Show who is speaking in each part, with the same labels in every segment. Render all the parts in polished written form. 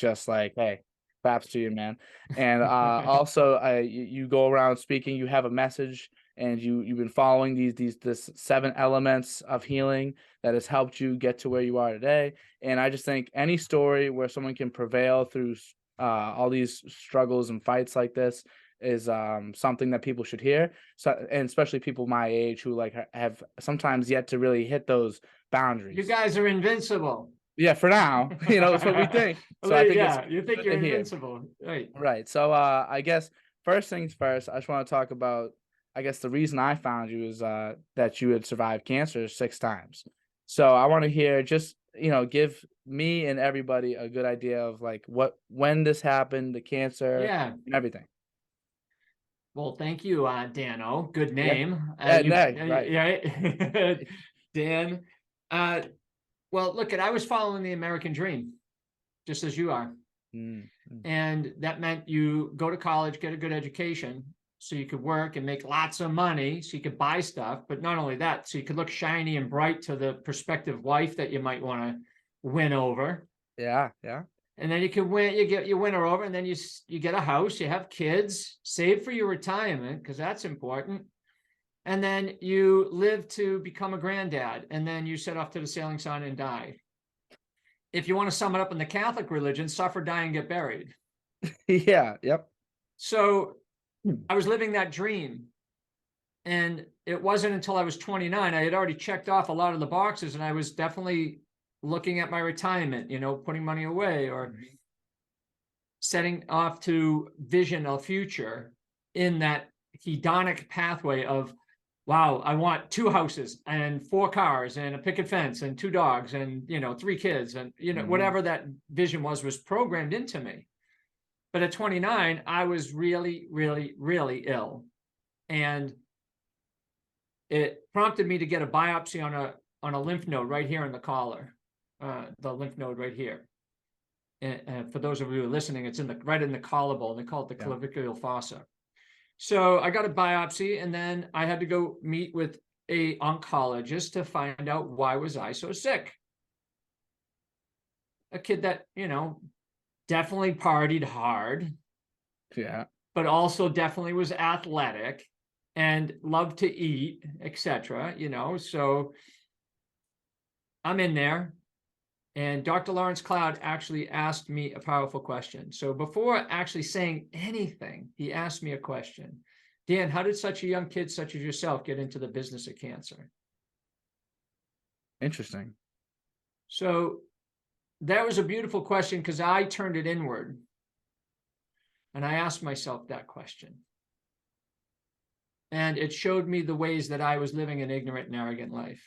Speaker 1: just like, hey, claps to you, man. And also, you go around speaking. You have a message, and you've been following this 7 elements of healing that has helped you get to where you are today. And I just think any story where someone can prevail through all these struggles and fights like this is something that people should hear. So, and especially people my age who like have sometimes yet to really hit those boundaries.
Speaker 2: You guys are invincible.
Speaker 1: Yeah, for now, that's what we think. So I think
Speaker 2: yeah,
Speaker 1: it's
Speaker 2: you think
Speaker 1: good
Speaker 2: you're
Speaker 1: to hear.
Speaker 2: invincible, right?
Speaker 1: Right. So I guess first things first, I just want to talk about, I guess the reason I found you is that you had survived cancer 6 times. So I want to hear just, give me and everybody a good idea of like when this happened, the cancer,
Speaker 2: Yeah.
Speaker 1: and everything.
Speaker 2: Well, thank you, Dano. Good
Speaker 1: Yeah.
Speaker 2: name.
Speaker 1: Yeah, no, right.
Speaker 2: Yeah. Dan. Well, look, I was following the American dream, just as you are.
Speaker 1: Mm-hmm.
Speaker 2: And that meant you go to college, get a good education, so you could work and make lots of money, so you could buy stuff. But not only that, so you could look shiny and bright to the prospective wife that you might want to win over.
Speaker 1: Yeah, yeah.
Speaker 2: And then you can win, you win her over, and then you get a house, you have kids, save for your retirement, because that's important. And then you live to become a granddad, and then you set off to the sailing sun and die. If you want to sum it up in the Catholic religion, suffer, die, and get buried.
Speaker 1: Yeah, yep.
Speaker 2: So I was living that dream. And it wasn't until I was 29, I had already checked off a lot of the boxes, and I was definitely looking at my retirement, putting money away or setting off to vision a future in that hedonic pathway of, wow, I want 2 houses and 4 cars and a picket fence and 2 dogs and, 3 kids and, whatever that vision was programmed into me. But at 29, I was really, really, really ill. And it prompted me to get a biopsy on a lymph node right here in the collar, the lymph node right here. And for those of you who are listening, it's right in the collarbone. They call it the clavicular fossa. So I got a biopsy, and then I had to go meet with a oncologist to find out why was I so sick. A kid that, definitely partied hard.
Speaker 1: Yeah.
Speaker 2: But also definitely was athletic and loved to eat, etc. So I'm in there, and Dr. Lawrence Cloud actually asked me a powerful question. So before actually saying anything, he asked me a question. Dan, how did such a young kid such as yourself get into the business of cancer?
Speaker 1: Interesting.
Speaker 2: So that was a beautiful question, because I turned it inward and I asked myself that question. And it showed me the ways that I was living an ignorant and arrogant life.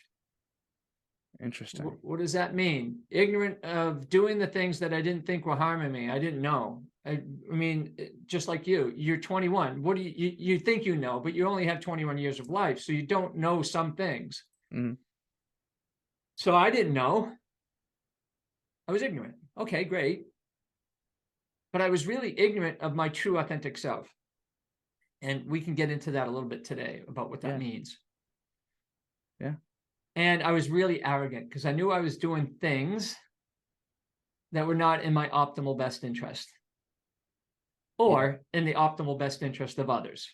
Speaker 1: Interesting.
Speaker 2: What does that mean? Ignorant of doing the things that I didn't think were harming me. I didn't know. I mean, just like you're 21. What do you think you know, but you only have 21 years of life, so you don't know some things.
Speaker 1: Mm-hmm.
Speaker 2: So I didn't know. I was ignorant. Okay, great. But I was really ignorant of my true authentic self. And we can get into that a little bit today about what that means.
Speaker 1: Yeah.
Speaker 2: And I was really arrogant because I knew I was doing things that were not in my optimal best interest or in the optimal best interest of others.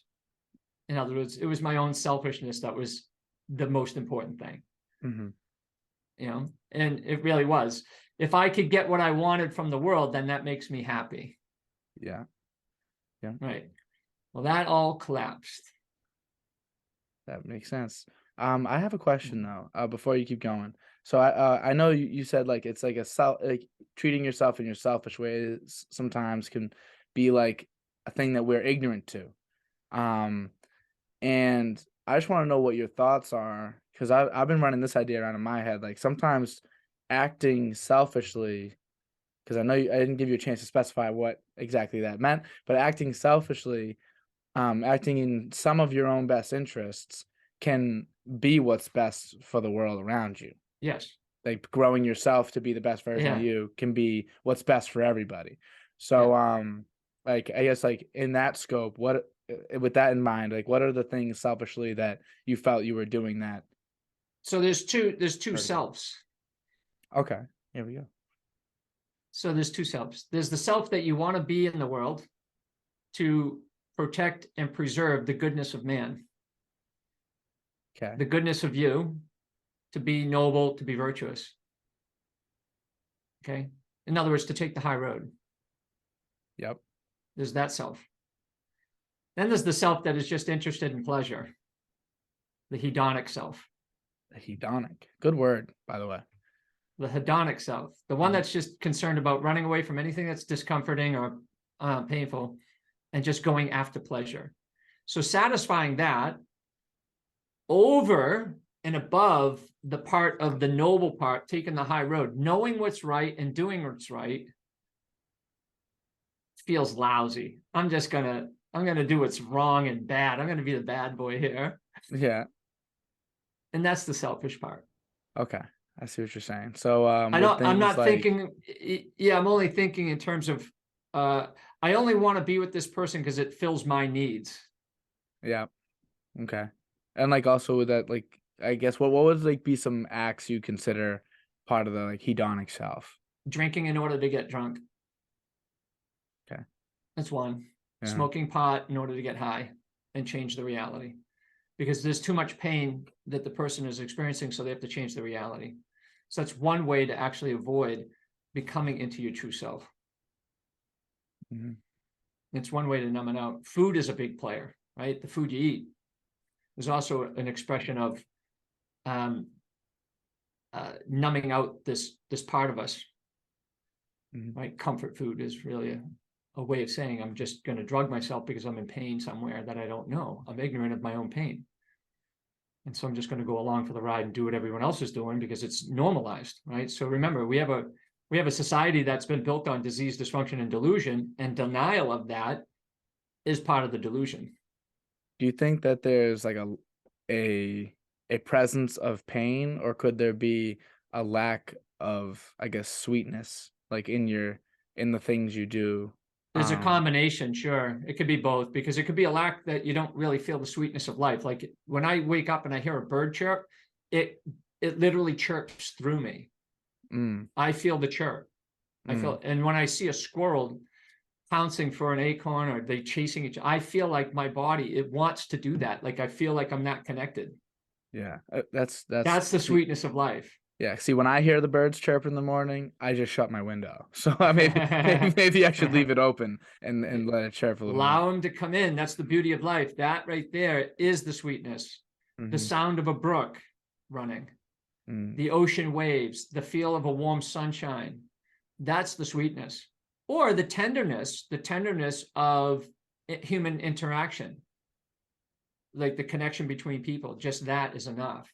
Speaker 2: In other words, it was my own selfishness that was the most important thing.
Speaker 1: Mm-hmm.
Speaker 2: And it really was. If I could get what I wanted from the world, then that makes me happy.
Speaker 1: Yeah. Yeah.
Speaker 2: Right. Well, that all collapsed.
Speaker 1: That makes sense. I have a question though, before you keep going. So I know you said like it's like like treating yourself in your selfish ways sometimes can be like a thing that we're ignorant to. And I just want to know what your thoughts are, because I've been running this idea around in my head. Like sometimes acting selfishly, because I know I didn't give you a chance to specify what exactly that meant, but acting selfishly, acting in some of your own best interests can be what's best for the world around you.
Speaker 2: Yes.
Speaker 1: Like growing yourself to be the best version of you can be what's best for everybody. So, like, I guess like in that scope, with that in mind, like what are the things selfishly that you felt you were doing that?
Speaker 2: So there's two selves.
Speaker 1: Okay. Here we go.
Speaker 2: So there's two selves. There's the self that you want to be in the world to protect and preserve the goodness of man,
Speaker 1: Okay.
Speaker 2: the goodness of you, to be noble, to be virtuous. Okay. In other words, to take the high road.
Speaker 1: Yep.
Speaker 2: There's that self. Then there's the self that is just interested in pleasure, the hedonic self.
Speaker 1: The hedonic. Good word, by the way.
Speaker 2: The hedonic self, the one that's just concerned about running away from anything that's discomforting or painful and just going after pleasure. So satisfying that over and above the part of the noble part, taking the high road, knowing what's right and doing what's right, feels lousy. I'm gonna do what's wrong and bad. I'm gonna be the bad boy here.
Speaker 1: Yeah.
Speaker 2: And that's the selfish part.
Speaker 1: Okay. I see what you're saying. So
Speaker 2: I'm not thinking, yeah, I'm only thinking in terms of I only want to be with this person because it fills my needs.
Speaker 1: Yeah. Okay. And like also with that, like I guess what would like be some acts you consider part of the like hedonic self?
Speaker 2: Drinking in order to get drunk.
Speaker 1: Okay.
Speaker 2: That's one.
Speaker 1: Yeah.
Speaker 2: Smoking pot in order to get high and change the reality. Because there's too much pain that the person is experiencing, so they have to change the reality. So that's one way to actually avoid becoming into your true self.
Speaker 1: Mhm.
Speaker 2: It's one way to numb it out. Food is a big player, right? The food you eat. There's also an expression of numbing out this part of us,
Speaker 1: Mhm.
Speaker 2: right? Comfort food is really a way of saying I'm just going to drug myself because I'm in pain somewhere that I don't know. I'm ignorant of my own pain. And so I'm just going to go along for the ride and do what everyone else is doing because it's normalized, right? So remember, we have a society that's been built on disease, dysfunction, and delusion, and denial of that is part of the delusion.
Speaker 1: Do you think that there's like a presence of pain, or could there be a lack of, I guess, sweetness, like in the things you do?
Speaker 2: There's a combination, sure. It could be both, because it could be a lack that you don't really feel the sweetness of life. Like when I wake up and I hear a bird chirp, it literally chirps through me. I feel the chirp. And when I see a squirrel pouncing for an acorn or they chasing each, I feel like my body, it wants to do that. Like I feel like I'm not connected.
Speaker 1: Yeah, that's
Speaker 2: the sweetness of life.
Speaker 1: Yeah, see, when I hear the birds chirp in the morning, I just shut my window. So maybe I should leave it open and let it chirp a little more.
Speaker 2: Allow them to come in. That's the beauty of life. That right there is the sweetness. The sound of a brook running, the ocean waves, the feel of a warm sunshine. That's the sweetness. Or the tenderness of human interaction. Like the connection between people. Just that is enough.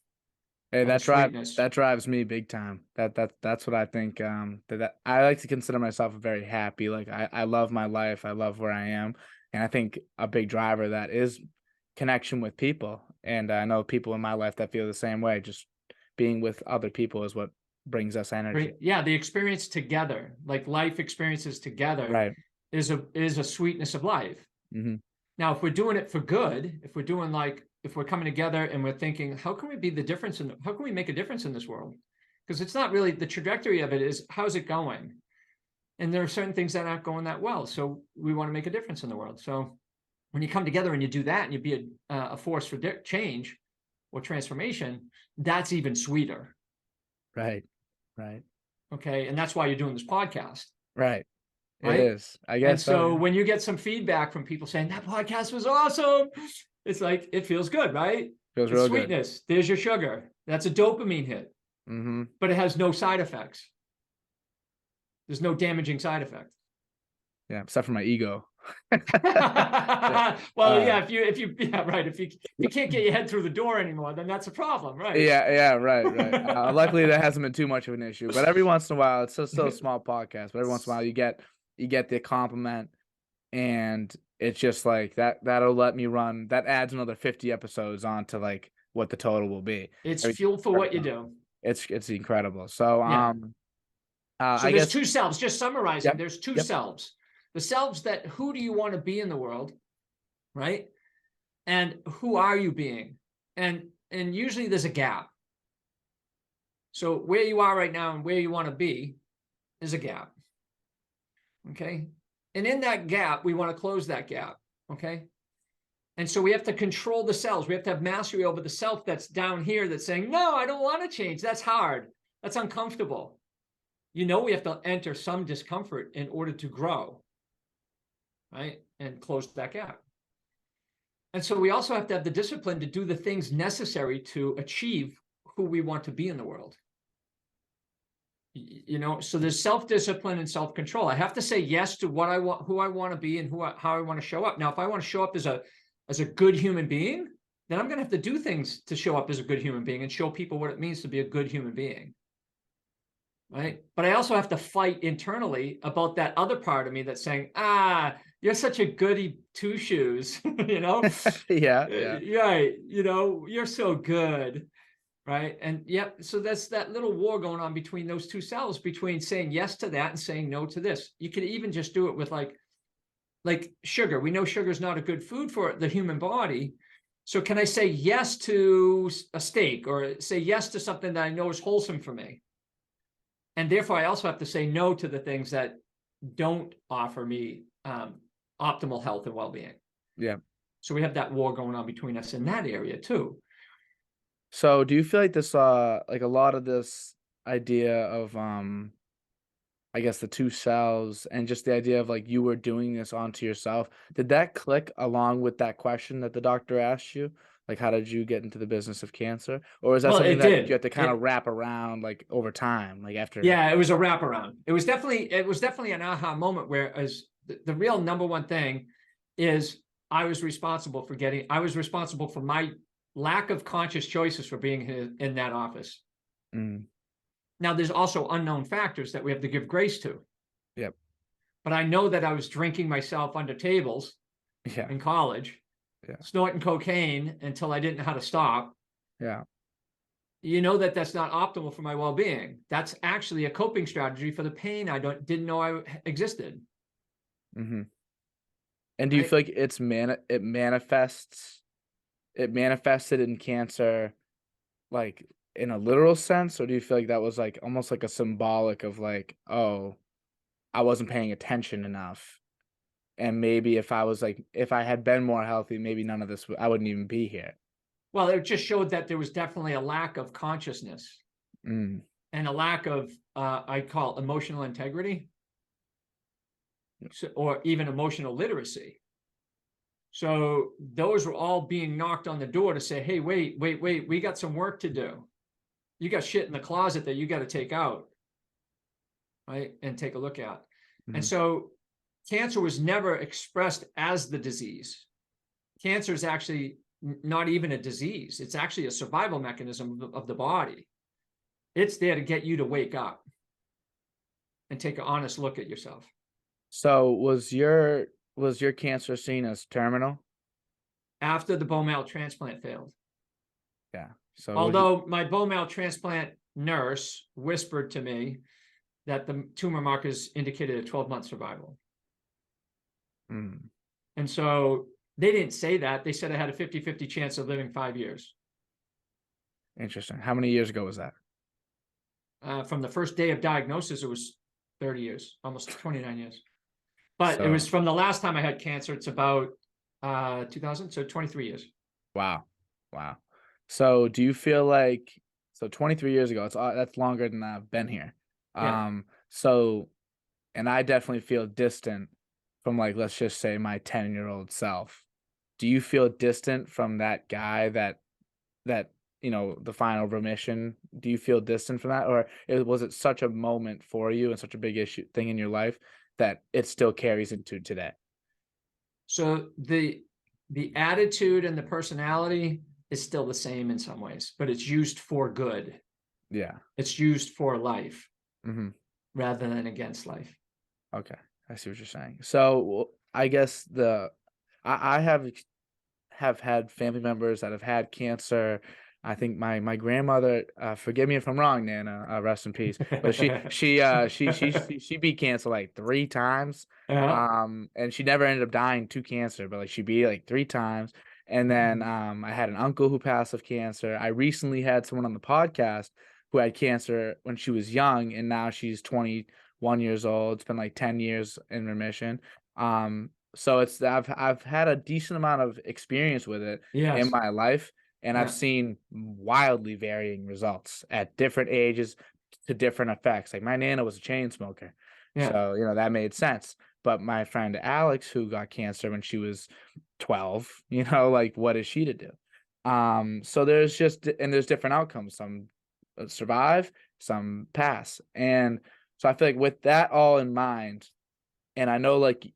Speaker 1: Hey, that drives me big time. That's what I think. That I like to consider myself very happy. Like I love my life. I love where I am, and I think a big driver of that is connection with people. And I know people in my life that feel the same way. Just being with other people is what brings us energy.
Speaker 2: Yeah, the experience together, like life experiences together,
Speaker 1: Right,
Speaker 2: is a sweetness of life. Now, if we're doing it for good, if we're coming together and we're thinking, how can we make a difference in this world? Because it's not really the trajectory of it is how's it going? And there are certain things that aren't going that well. So we want to make a difference in the world. So when you come together and you do that and you be a force for change or transformation, that's even sweeter.
Speaker 1: right.
Speaker 2: Okay. And that's why you're doing this podcast.
Speaker 1: Right.
Speaker 2: Right?
Speaker 1: It is. I guess.
Speaker 2: And so when you get some feedback from people saying that podcast was awesome, it's like, it feels good, right?
Speaker 1: Feels real
Speaker 2: sweetness. Good. There's your sugar. That's a dopamine hit. But it has no side effects. There's no damaging side effect.
Speaker 1: Yeah, except for my ego.
Speaker 2: Well, if you can't get your head through the door anymore, then that's a problem, right?
Speaker 1: Yeah, right. Luckily, that hasn't been too much of an issue. But every once in a while, it's still a small podcast. But every once in a while, you get the compliment, and it's just like that'll let me run. That adds another 50 episodes onto like what the total will be.
Speaker 2: It's fuel for what you do.
Speaker 1: It's incredible. So
Speaker 2: so there's two selves. Just summarizing,
Speaker 1: Yep,
Speaker 2: there's two selves. The selves that who do you want to be in the world, right? And who are you being? And usually there's a gap. So where you are right now and where you want to be is a gap. Okay. And in that gap, we want to close that gap. Okay. And so we have to control the cells. We have to have mastery over the self that's down here that's saying, no, I don't want to change. That's hard. That's uncomfortable. We have to enter some discomfort in order to grow, right? And close that gap. And so we also have to have the discipline to do the things necessary to achieve who we want to be in the world. So there's self-discipline and self-control. I have to say yes to what I want, who I want to be, and how I want to show up. Now, if I want to show up as a good human being, then I'm going to have to do things to show up as a good human being and show people what it means to be a good human being. Right. But I also have to fight internally about that other part of me that's saying, you're such a goody two shoes,
Speaker 1: Yeah.
Speaker 2: Right. You're so good. Right. And yep. So that's that little war going on between those two cells, between saying yes to that and saying no to this. You could even just do it with like sugar. We know sugar is not a good food for the human body. So can I say yes to a steak or say yes to something that I know is wholesome for me? And therefore, I also have to say no to the things that don't offer me optimal health and well-being.
Speaker 1: Yeah.
Speaker 2: So we have that war going on between us in that area too.
Speaker 1: So do you feel like this, like a lot of this idea of, I guess the two cells and just the idea of like you were doing this onto yourself, did that click along with that question that the doctor asked you? Like, how did you get into the business of cancer? Or is that
Speaker 2: Well,
Speaker 1: something
Speaker 2: it
Speaker 1: that
Speaker 2: did.
Speaker 1: you have to kind of wrap around like over time, like after?
Speaker 2: Yeah, it was a wraparound. It was definitely an aha moment, whereas the real number one thing is I was responsible for my lack of conscious choices for being in that office.
Speaker 1: Mm,
Speaker 2: Now, there's also unknown factors that we have to give grace to.
Speaker 1: yep.
Speaker 2: But I know that I was drinking myself under tables
Speaker 1: Yeah.
Speaker 2: in college,
Speaker 1: Yeah.
Speaker 2: snorting cocaine until I didn't know how to stop.
Speaker 1: Yeah.
Speaker 2: That's not optimal for my well-being. That's actually a coping strategy for the pain I didn't know I existed.
Speaker 1: Mm-hmm. And do you feel like it manifested in cancer, like in a literal sense, or do you feel like that was like almost like a symbolic of like, oh, I wasn't paying attention enough, and maybe if I had been more healthy, maybe none of this, I wouldn't even be here.
Speaker 2: Well, it just showed that there was definitely a lack of consciousness
Speaker 1: Mm.
Speaker 2: and a lack of, I call emotional integrity, or even emotional literacy. So those were all being knocked on the door to say, hey, wait, we got some work to do. You got shit in the closet that you got to take out, right? And take a look at.
Speaker 1: Mm-hmm.
Speaker 2: And so cancer was never expressed as the disease. Cancer is actually not even a disease. It's actually a survival mechanism of the body. It's there to get you to wake up and take an honest look at yourself.
Speaker 1: So was your cancer seen as terminal?
Speaker 2: After the bone marrow transplant failed.
Speaker 1: Yeah. So
Speaker 2: although my bone marrow transplant nurse whispered to me that the tumor markers indicated a 12-month survival.
Speaker 1: Mm.
Speaker 2: And so they didn't say that. They said I had a 50-50 chance of living 5 years.
Speaker 1: Interesting. How many years ago was that?
Speaker 2: From the first day of diagnosis, it was 30 years, almost 29 years. But it was from the last time I had cancer. It's about 2000, so 23 years.
Speaker 1: Wow. So do you feel like, 23 years ago, that's longer than I've been here.
Speaker 2: Yeah.
Speaker 1: So, and I definitely feel distant from, like, let's just say my 10-year-old self. Do you feel distant from that guy that the final remission? Do you feel distant from that, or was it such a moment for you and such a big thing in your life that it still carries into today?
Speaker 2: So the attitude and the personality is still the same in some ways, but it's used for good.
Speaker 1: Yeah.
Speaker 2: It's used for life,
Speaker 1: Mm-hmm.
Speaker 2: rather than against life.
Speaker 1: Okay, I see what you're saying. So I guess I have had family members that have had cancer. I think my grandmother, forgive me if I'm wrong, Nana, rest in peace. But she beat cancer like 3 times. And she never ended up dying to cancer, but like she beat it like 3 times. And then I had an uncle who passed of cancer. I recently had someone on the podcast who had cancer when she was young, and now she's 21 1 years old. It's been like 10 years in remission. So I've had a decent amount of experience with it in
Speaker 2: Yes.
Speaker 1: my life, and I've
Speaker 2: Yeah.
Speaker 1: seen wildly varying results at different ages to different effects. Like my nana was a chain smoker,
Speaker 2: Yeah.
Speaker 1: so that made sense. But my friend Alex, who got cancer when she was 12, like what is she to do? So there's different outcomes. Some survive, some pass, and so I feel like with that all in mind, and I know like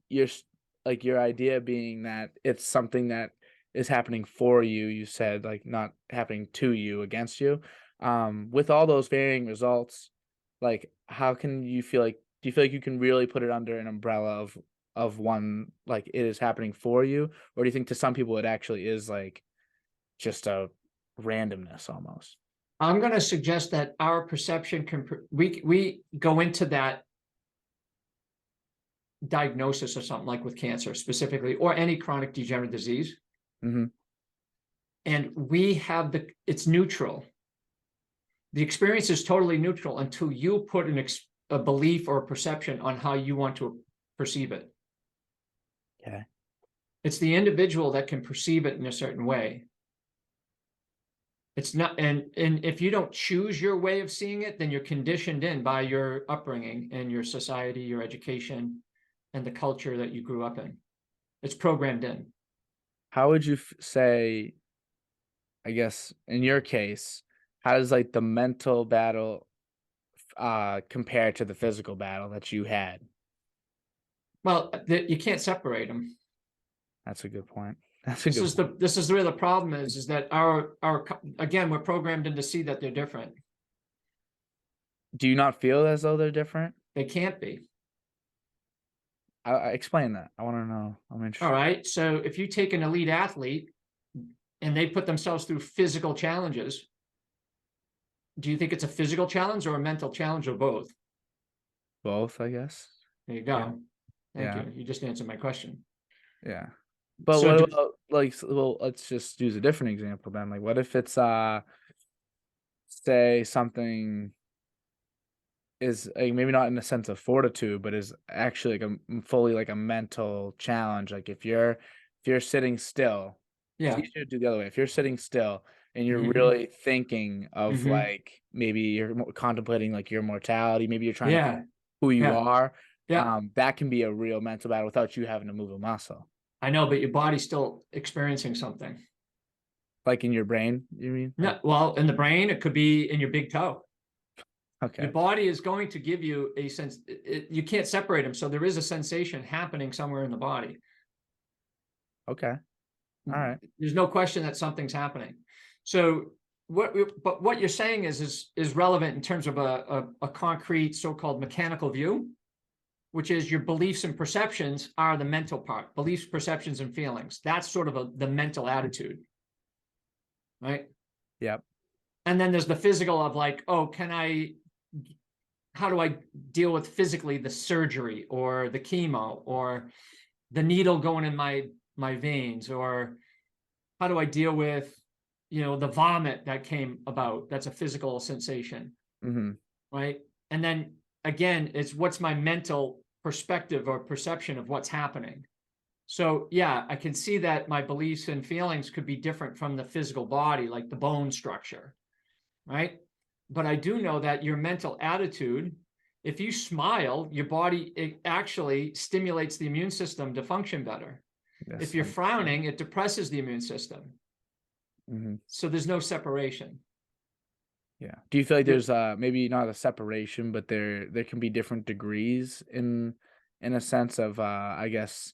Speaker 1: your idea being that it's something that is happening for you. You said like not happening to you, against you. With all those varying results, like how can you feel like do you feel like you can really put it under an umbrella of one, like it is happening for you, or do you think to some people it actually is like just a randomness almost?
Speaker 2: I'm going to suggest that our perception we go into that diagnosis or something like with cancer specifically, or any chronic degenerative disease.
Speaker 1: Mm-hmm.
Speaker 2: And we have it's neutral. The experience is totally neutral until you put a belief or a perception on how you want to perceive it.
Speaker 1: Okay.
Speaker 2: It's the individual that can perceive it in a certain way. It's not, and if you don't choose your way of seeing it, then you're conditioned in by your upbringing and your society, your education, and the culture that you grew up in. It's programmed in.
Speaker 1: How would you say, I guess in your case, how does like the mental battle compare to the physical battle that you had?
Speaker 2: Well, you can't separate them.
Speaker 1: That's a good point. That's a good point.
Speaker 2: This is where the problem is that our again, we're programmed in to see that they're different.
Speaker 1: Do you not feel as though they're different?
Speaker 2: They can't be.
Speaker 1: I explain that. I want to know. I'm
Speaker 2: All
Speaker 1: interested.
Speaker 2: right. So if you take an elite athlete and they put themselves through physical challenges, do you think it's a physical challenge or a mental challenge or both?
Speaker 1: Both, I guess.
Speaker 2: There you go.
Speaker 1: Yeah.
Speaker 2: Thank
Speaker 1: Yeah.
Speaker 2: you. You just answered my question.
Speaker 1: Yeah. But
Speaker 2: So
Speaker 1: what about like, well, let's just use a different example then. Like, what if it's say something is like, maybe not in the sense of fortitude, but is actually like fully like a mental challenge. Like if you're sitting still, it's
Speaker 2: yeah.
Speaker 1: easier to do the other way. If you're sitting still and you're
Speaker 2: Mhm.
Speaker 1: really thinking of
Speaker 2: Mhm.
Speaker 1: like maybe you're contemplating like your mortality, maybe you're trying to
Speaker 2: Yeah.
Speaker 1: think who you
Speaker 2: Yeah.
Speaker 1: are.
Speaker 2: Yeah.
Speaker 1: That can be a real mental battle without you having to move a muscle.
Speaker 2: I know, but your body's still experiencing something.
Speaker 1: Like in your brain, you mean?
Speaker 2: No, well, in the brain, it could be in your big toe.
Speaker 1: Okay.
Speaker 2: Your body is going to give you a sense. You can't separate them, so there is a sensation happening somewhere in the body.
Speaker 1: Okay. All right.
Speaker 2: There's no question that something's happening. So but what you're saying is relevant in terms of a concrete so-called mechanical view, which is your beliefs and perceptions are the mental part. Beliefs, perceptions, and feelings. That's sort of the mental attitude, right?
Speaker 1: Yep.
Speaker 2: And then there's the physical of like, oh, how do I deal with physically the surgery or the chemo or the needle going in my veins, or how do I deal with, the vomit that came about? That's a physical sensation,
Speaker 1: Mm-hmm.
Speaker 2: right? And then again, it's what's my mental perspective or perception of what's happening. So yeah, I can see that my beliefs and feelings could be different from the physical body, like the bone structure, right? But I do know that your mental attitude, if you smile, your body, it actually stimulates the immune system to function better.
Speaker 1: Yes.
Speaker 2: If you're frowning, it depresses the immune system.
Speaker 1: Mm-hmm.
Speaker 2: So there's no separation.
Speaker 1: Yeah. Do you feel like there's maybe not a separation, but there can be different degrees in a sense of I guess,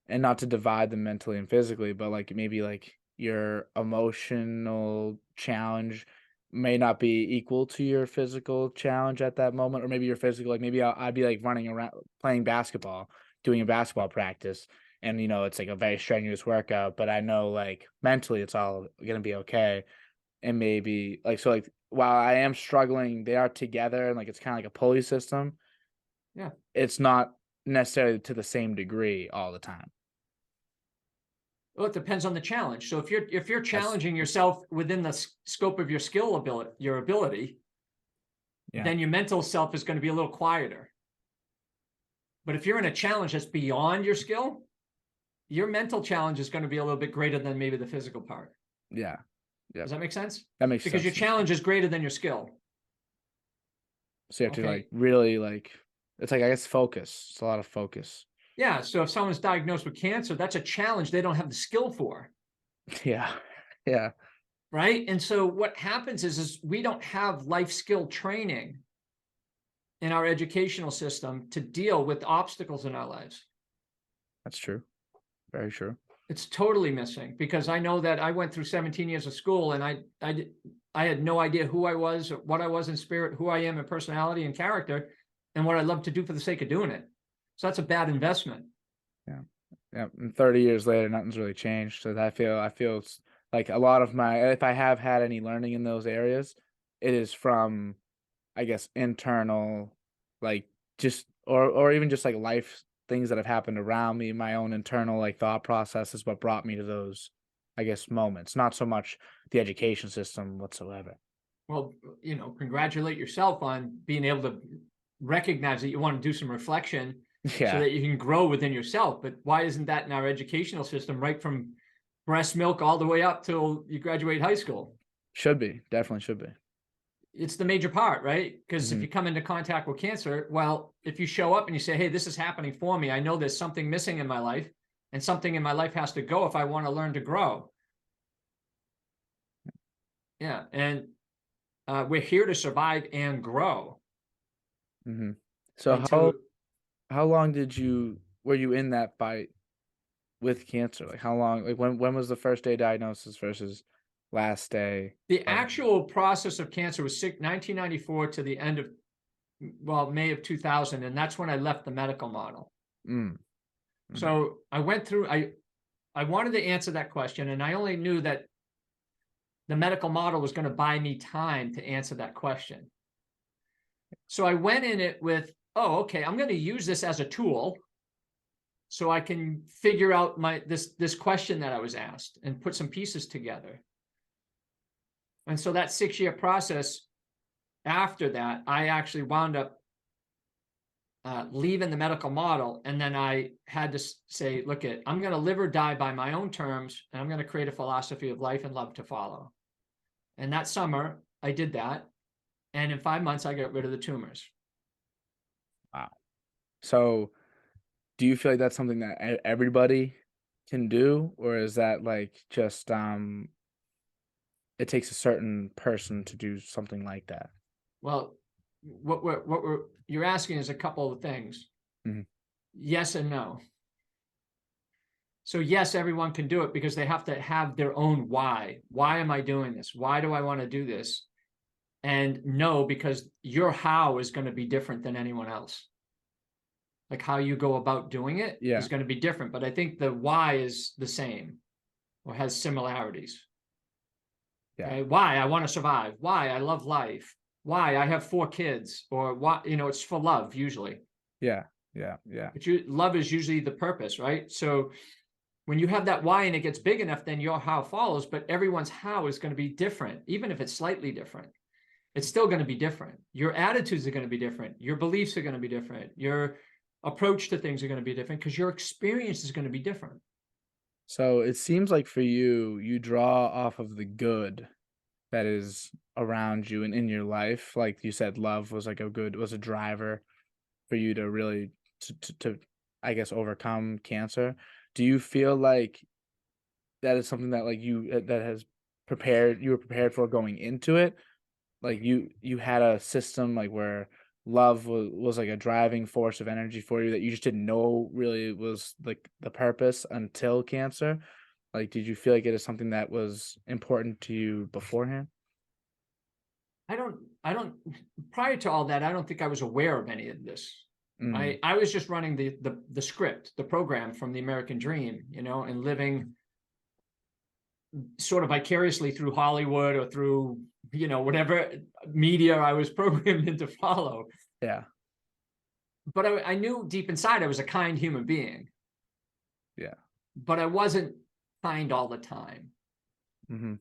Speaker 1: and not to divide them mentally and physically, but like maybe like your emotional challenge may not be equal to your physical challenge at that moment, or maybe your physical, like maybe I'd be like running around playing basketball, doing a basketball practice, and it's like a very strenuous workout, but I know like mentally it's all gonna be okay. And maybe like so like while I am struggling, they are together and like it's kind of like a pulley system.
Speaker 2: Yeah.
Speaker 1: It's not necessarily to the same degree all the time.
Speaker 2: Well, it depends on the challenge. So if you're challenging yourself within the scope of your ability,
Speaker 1: Yeah.
Speaker 2: then your mental self is going to be a little quieter. But if you're in a challenge that's beyond your skill, your mental challenge is going to be a little bit greater than maybe the physical part.
Speaker 1: Yeah. Yeah.
Speaker 2: Does that make sense?
Speaker 1: That makes
Speaker 2: Because
Speaker 1: sense.
Speaker 2: your challenge is greater than your skill.
Speaker 1: So you have to
Speaker 2: Okay.
Speaker 1: like really like, it's like, I guess, focus. It's a lot of focus.
Speaker 2: Yeah. So if someone's diagnosed with cancer, that's a challenge they don't have the skill for.
Speaker 1: Yeah. Yeah.
Speaker 2: Right. And so what happens is we don't have life skill training in our educational system to deal with obstacles in our lives.
Speaker 1: That's true. Very true.
Speaker 2: It's totally missing, because I know that I went through 17 years of school and I had no idea who I was, or what I was in spirit, who I am in personality and character, and what I love to do for the sake of doing it. So that's a bad investment.
Speaker 1: Yeah. Yeah. And 30 years later, nothing's really changed. So I feel it's like a lot of my, if I have had any learning in those areas, it is from, I guess, internal, like just, or even just like life things that have happened around me, my own internal like thought process is what brought me to those, I guess, moments, not so much the education system whatsoever.
Speaker 2: Well, congratulate yourself on being able to recognize that you want to do some reflection so
Speaker 1: Yeah.
Speaker 2: that you can grow within yourself. But why isn't that in our educational system, right from breast milk all the way up till you graduate high school?
Speaker 1: Should be. Definitely should be.
Speaker 2: It's the major part, right? Because if
Speaker 1: Mhm.
Speaker 2: you come into contact with cancer, well, if you show up and you say, hey, this is happening for me, I know there's something missing in my life, and something in my life has to go if I want to learn to grow. Yeah. And we're here to survive and grow.
Speaker 1: Mhm. So
Speaker 2: Right. So
Speaker 1: how long were you in that fight with cancer? Like how long, like when was the first day diagnosis versus last day?
Speaker 2: the actual process of cancer was 1994 to the end of, well, May of 2000. And that's when I left the medical model.
Speaker 1: Mm. Mhm.
Speaker 2: So I went through, I wanted to answer that question, and I only knew that the medical model was going to buy me time to answer that question. So I went in it with, oh, okay, I'm going to use this as a tool so I can figure out this question that I was asked and put some pieces together. And so that 6-year process, after that, I actually wound up leaving the medical model. And then I had to say, look, I'm going to live or die by my own terms, and I'm going to create a philosophy of life and love to follow. And that summer, I did that. And in 5 months, I got rid of the tumors.
Speaker 1: Wow. So do you feel like that's something that everybody can do, or is that like just it takes a certain person to do something like that?
Speaker 2: Well, you're asking is a couple of things.
Speaker 1: Mhm.
Speaker 2: Yes and no. So yes, everyone can do it because they have to have their own why. Why am I doing this? Why do I want to do this? And no, because your how is going to be different than anyone else. Like how you go about doing it
Speaker 1: Yeah.
Speaker 2: is going to be different, but I think the why is the same or has similarities.
Speaker 1: Yeah.
Speaker 2: Okay? Why I want to survive. Why I love life. Why I have 4 kids, or why, it's for love usually.
Speaker 1: Yeah. Yeah. Yeah.
Speaker 2: But love is usually the purpose, right? So when you have that why and it gets big enough, then your how follows, but everyone's how is going to be different. Even if it's slightly different, it's still going to be different. Your attitudes are going to be different. Your beliefs are going to be different. Your approach to things are going to be different because your experience is going to be different.
Speaker 1: So it seems like for you, you draw off of the good that is around you and in your life. Like you said, love was like was a driver for you to really to I guess overcome cancer. Do you feel like that is something that like that has you were prepared for going into it? Like you had a system like where love was like a driving force of energy for you that you just didn't know really was like the purpose until cancer. Like, did you feel like it is something that was important to you beforehand?
Speaker 2: I don't, prior to all that, I don't think I was aware of any of this.
Speaker 1: Mm,
Speaker 2: I was just running the script, the program from the American dream, and living sort of vicariously through Hollywood or through, whatever media I was programmed in to follow.
Speaker 1: yeah,
Speaker 2: But I knew deep inside I was a kind human being,
Speaker 1: yeah.
Speaker 2: but I wasn't kind all the time,
Speaker 1: Hmm.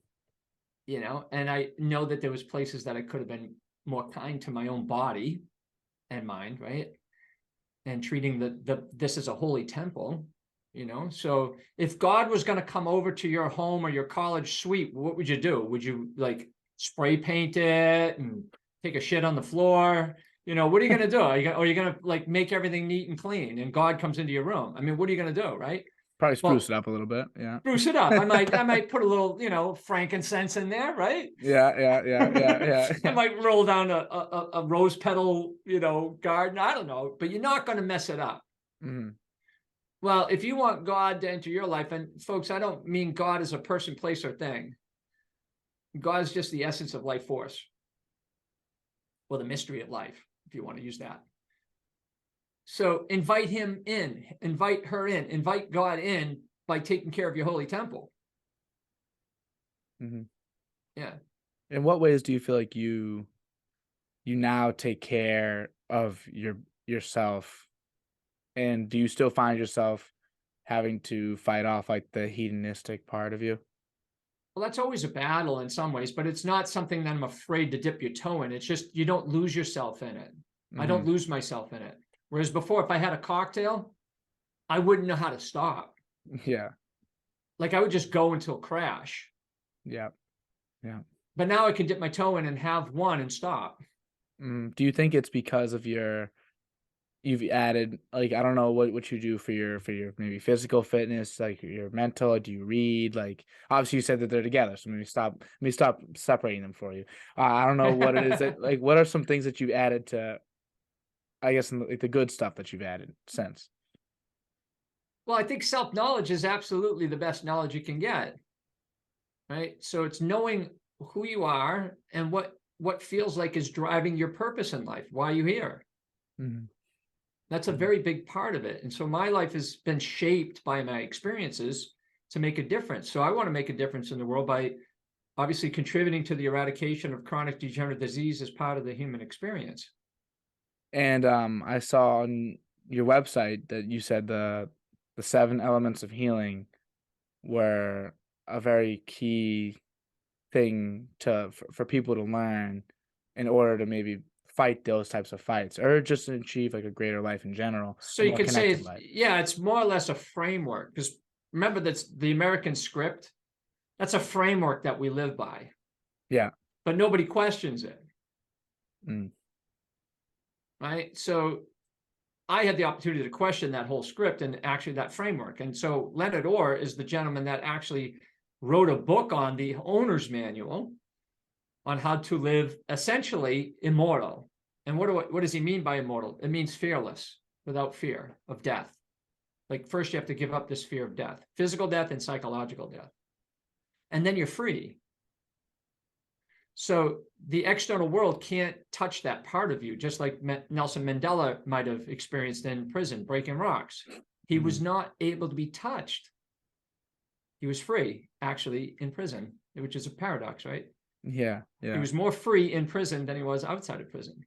Speaker 2: and I know that there was places that I could have been more kind to my own body and mind, right? and treating this as a holy temple, So if God was going to come over to your home or your college suite, what would you do? Would you like spray paint it and take a shit on the floor? What are you going to do? Are you going to like make everything neat and clean and God comes into your room? I mean, what are you going to do? Right.
Speaker 1: Probably spruce it up a little bit. Yeah.
Speaker 2: Spruce it up. I might put a little, frankincense in there. Right.
Speaker 1: Yeah.
Speaker 2: I might roll down a rose petal, garden. I don't know, but you're not going to mess it up.
Speaker 1: Mm-hmm.
Speaker 2: Well, if you want God to enter your life, and folks, I don't mean God as a person, place, or thing. God is just the essence of life force, or the mystery of life, if you want to use that. So invite him in, invite her in, invite God in by taking care of your holy temple.
Speaker 1: Mm-hmm.
Speaker 2: Yeah.
Speaker 1: In what ways do you feel like you now take care of yourself? And do you still find yourself having to fight off like the hedonistic part of you?
Speaker 2: Well, that's always a battle in some ways, but it's not something that I'm afraid to dip your toe in. It's just you don't lose yourself in it.
Speaker 1: Mm-hmm.
Speaker 2: I don't lose myself in it. Whereas before, if I had a cocktail, I wouldn't know how to stop.
Speaker 1: Yeah.
Speaker 2: Like I would just go until crash.
Speaker 1: Yeah.
Speaker 2: But now I can dip my toe in and have one and stop.
Speaker 1: Do you think it's because of you've added, like, I don't know what you do for your maybe physical fitness, like your mental? Do you read? Like, obviously you said that they're together, so let me stop separating them for you. I don't know what it is that, like, what are some things that you've added to, I guess, like the good stuff that you've added since?
Speaker 2: Well, I think self-knowledge is absolutely the best knowledge you can get. Right. So it's knowing who you are and what feels like is driving your purpose in life. Why are you here?
Speaker 1: Mm-hmm.
Speaker 2: That's a very big part of it. And so my life has been shaped by my experiences to make a difference. So I want to make a difference in the world by obviously contributing to the eradication of chronic degenerative disease as part of the human experience.
Speaker 1: And I saw on your website that you said the 7 elements of healing were a very key thing for people to learn in order to maybe fight those types of fights, or just achieve like a greater life in general,
Speaker 2: So
Speaker 1: a
Speaker 2: you
Speaker 1: more
Speaker 2: could say,
Speaker 1: connected life.
Speaker 2: it's more or less a framework, because remember that's the American script. That's a framework that we live by.
Speaker 1: Yeah.
Speaker 2: But nobody questions it.
Speaker 1: Mm.
Speaker 2: Right. So I had the opportunity to question that whole script and actually that framework. And so Leonard Orr is the gentleman that actually wrote a book on the owner's manual on how to live essentially immortal. And what does he mean by immortal? It means fearless, without fear of death. Like first you have to give up this fear of death, physical death and psychological death. And then you're free. So the external world can't touch that part of you, just like Nelson Mandela might have experienced in prison, breaking rocks. He was not able to be touched. He was free, actually, in prison, which is a paradox, right?
Speaker 1: Yeah.
Speaker 2: He was more free in prison than he was outside of prison.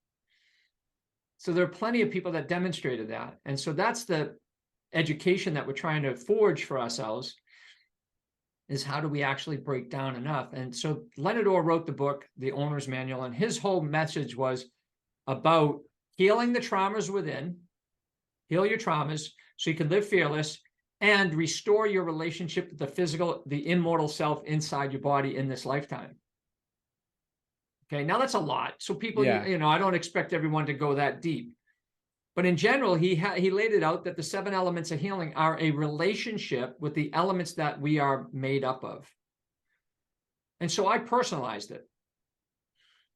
Speaker 2: So there are plenty of people that demonstrated that. And so that's the education that we're trying to forge for ourselves, is how do we actually break down enough? And so Leonard Orr wrote the book, The Owner's Manual, and his whole message was about healing the traumas within, heal your traumas so you can live fearless and restore your relationship with the physical, the immortal self inside your body in this lifetime. Okay, now that's a lot. So people, I don't expect everyone to go that deep. But in general, he laid it out that the 7 elements of healing are a relationship with the elements that we are made up of. And so I personalized it.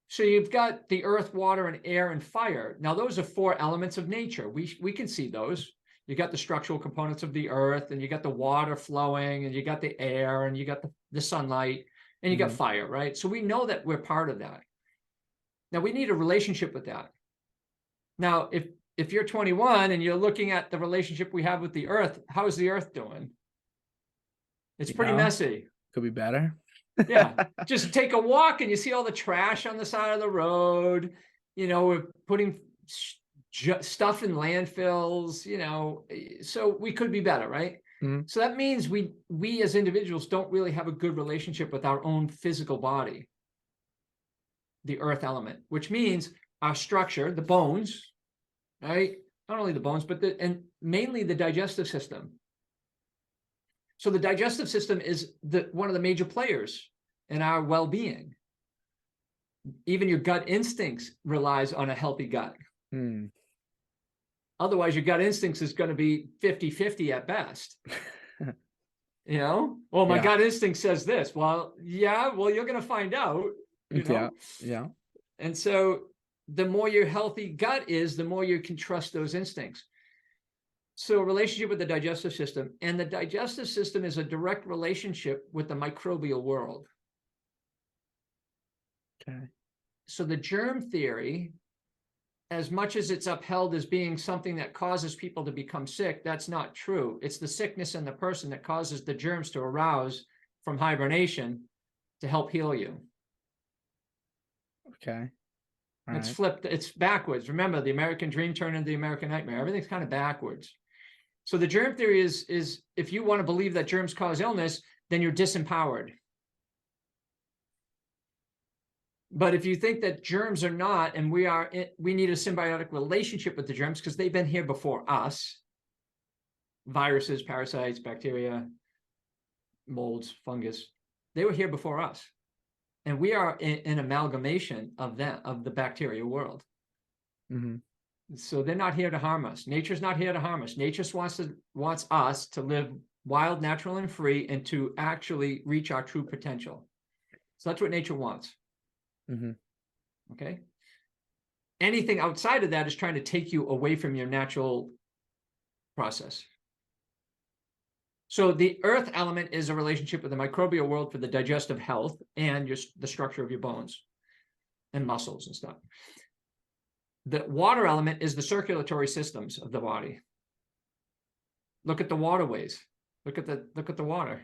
Speaker 2: So you've got the earth, water, and air, and fire. Now, those are 4 elements of nature. We can see those. You got the structural components of the earth, and you got the water flowing, and you got the air, and you got the sunlight, and you got fire, right? So we know that we're part of that. Now, we need a relationship with that. Now, if you're 21 and you're looking at the relationship we have with the earth, how is the earth doing? It's pretty messy.
Speaker 1: Could be better.
Speaker 2: Yeah. Just take a walk and you see all the trash on the side of the road. We're putting stuff in landfills, so we could be better, right? Mm-hmm. So that means we as individuals don't really have a good relationship with our own physical body, the earth element, which means our structure, the bones, right, not only the bones, but and mainly the digestive system. So the digestive system is one of the major players in our well-being. Even your gut instincts relies on a healthy gut. Otherwise, your gut instincts is going to be 50-50 at best. You know, well, my gut instinct says this. Well, yeah, well, you're going to find out, you know?
Speaker 1: Yeah.
Speaker 2: And so the more your healthy gut is, the more you can trust those instincts. So relationship with the digestive system, and the digestive system is a direct relationship with the microbial world.
Speaker 1: Okay.
Speaker 2: So the germ theory, as much as it's upheld as being something that causes people to become sick, that's not true. It's the sickness in the person that causes the germs to arouse from hibernation to help heal you.
Speaker 1: Okay.
Speaker 2: It's flipped. It's backwards. Remember, the American dream turned into the American nightmare. Everything's kind of backwards. So the germ theory is if you want to believe that germs cause illness, then you're disempowered. But if you think that germs are not, and we need a symbiotic relationship with the germs because they've been here before us, viruses, parasites, bacteria, molds, fungus, they were here before us. And we are an amalgamation of the bacteria world. So they're not here to harm us. Nature's not here to harm us. Nature wants us to live wild, natural, and free, and to actually reach our true potential. So that's what nature wants. Okay. Anything outside of that is trying to take you away from your natural process. So the earth element is a relationship with the microbial world for the digestive health and the structure of your bones and muscles and stuff. The water element is the circulatory systems of the body. Look at the waterways. Look at the water.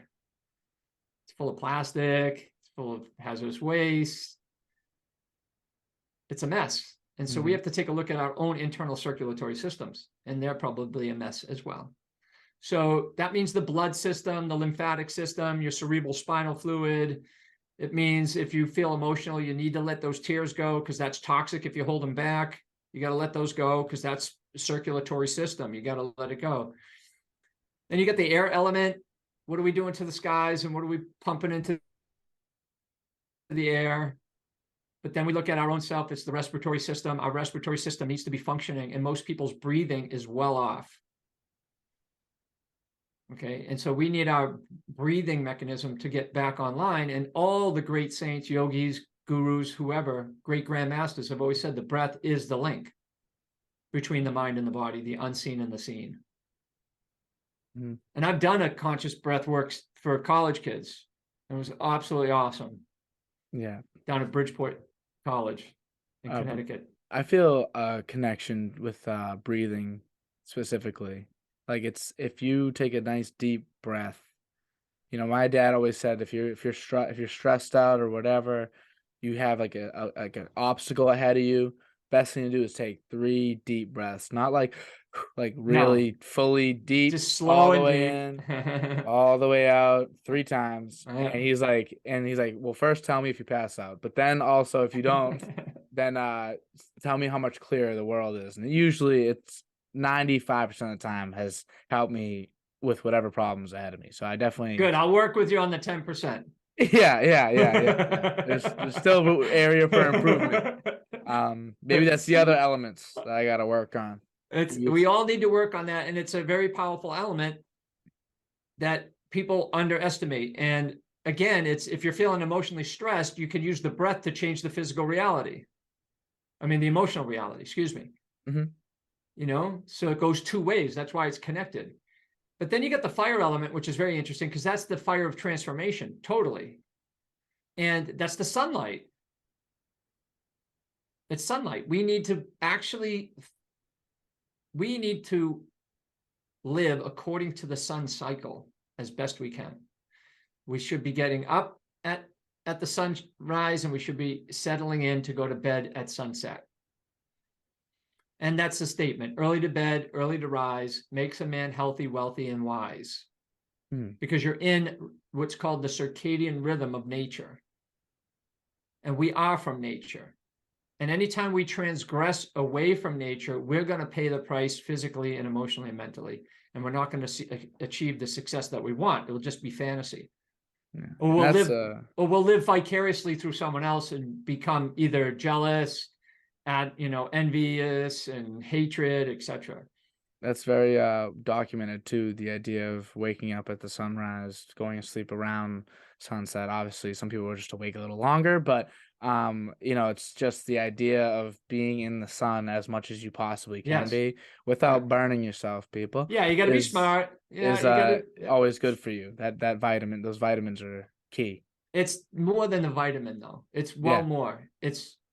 Speaker 2: It's full of plastic. It's full of hazardous waste. It's a mess. And so we have to take a look at our own internal circulatory systems, and they're probably a mess as well. So that means the blood system, the lymphatic system, your cerebral spinal fluid. It means if you feel emotional, you need to let those tears go because that's toxic if you hold them back. You got to let those go because that's the circulatory system. You got to let it go. Then you get the air element. What are we doing to the skies, and what are we pumping into the air? But then we look at our own self. It's the respiratory system. Our respiratory system needs to be functioning, and most people's breathing is well off. Okay, and so we need our breathing mechanism to get back online. And all the great saints, yogis, gurus, whoever, great grandmasters have always said the breath is the link between the mind and the body, the unseen and the seen. And I've done a conscious breath work for college kids. It was absolutely awesome.
Speaker 1: Yeah.
Speaker 2: Down at Bridgeport College in Connecticut.
Speaker 1: I feel a connection with breathing specifically. Like if you take a nice deep breath, you know, my dad always said if you're stressed out or whatever, you have like an obstacle ahead of you, best thing to do is take 3 deep breaths, not like really fully deep,
Speaker 2: just slow
Speaker 1: all the
Speaker 2: and
Speaker 1: way
Speaker 2: deep.
Speaker 1: in, all the way out 3 times.
Speaker 2: Yeah.
Speaker 1: And he's like, well, first tell me if you pass out, but then also if you don't, then tell me how much clearer the world is. And usually it's 95% of the time has helped me with whatever problems ahead of me. So I definitely
Speaker 2: Good. I'll work with you on the 10%.
Speaker 1: Yeah. There's still area for improvement. Maybe that's the other elements that I got to work on.
Speaker 2: We all need to work on that, and it's a very powerful element that people underestimate. And again, it's if you're feeling emotionally stressed, you can use the breath to change the physical reality. I mean, the emotional reality, excuse me. You know, so it goes 2 ways. That's why it's connected. But then you get the fire element, which is very interesting because that's the fire of transformation, totally. And that's the sunlight. It's sunlight. We need to live according to the sun cycle as best we can. We should be getting up at the sunrise, and we should be settling in to go to bed at sunset. And that's the statement: early to bed, early to rise, makes a man healthy, wealthy, and wise. Because you're in what's called the circadian rhythm of nature. And we are from nature. And anytime we transgress away from nature, we're going to pay the price physically and emotionally and mentally. And we're not going to achieve the success that we want. It'll just be fantasy.
Speaker 1: Yeah.
Speaker 2: Or
Speaker 1: And
Speaker 2: we'll
Speaker 1: that's
Speaker 2: live, or we'll live vicariously through someone else and become either jealous, envious and hatred, etc.
Speaker 1: that's very documented too, the idea of waking up at the sunrise, going to sleep around sunset. Obviously, some people are just awake a little longer, but it's just the idea of being in the sun as much as you possibly can
Speaker 2: Yes.
Speaker 1: be without burning yourself, people,
Speaker 2: Yeah, you got to be
Speaker 1: is
Speaker 2: smart. Yeah,
Speaker 1: is
Speaker 2: you got to.
Speaker 1: always good for you. That vitamin, those vitamins are key.
Speaker 2: It's more than the vitamin, though. It's well
Speaker 1: Yeah.
Speaker 2: more.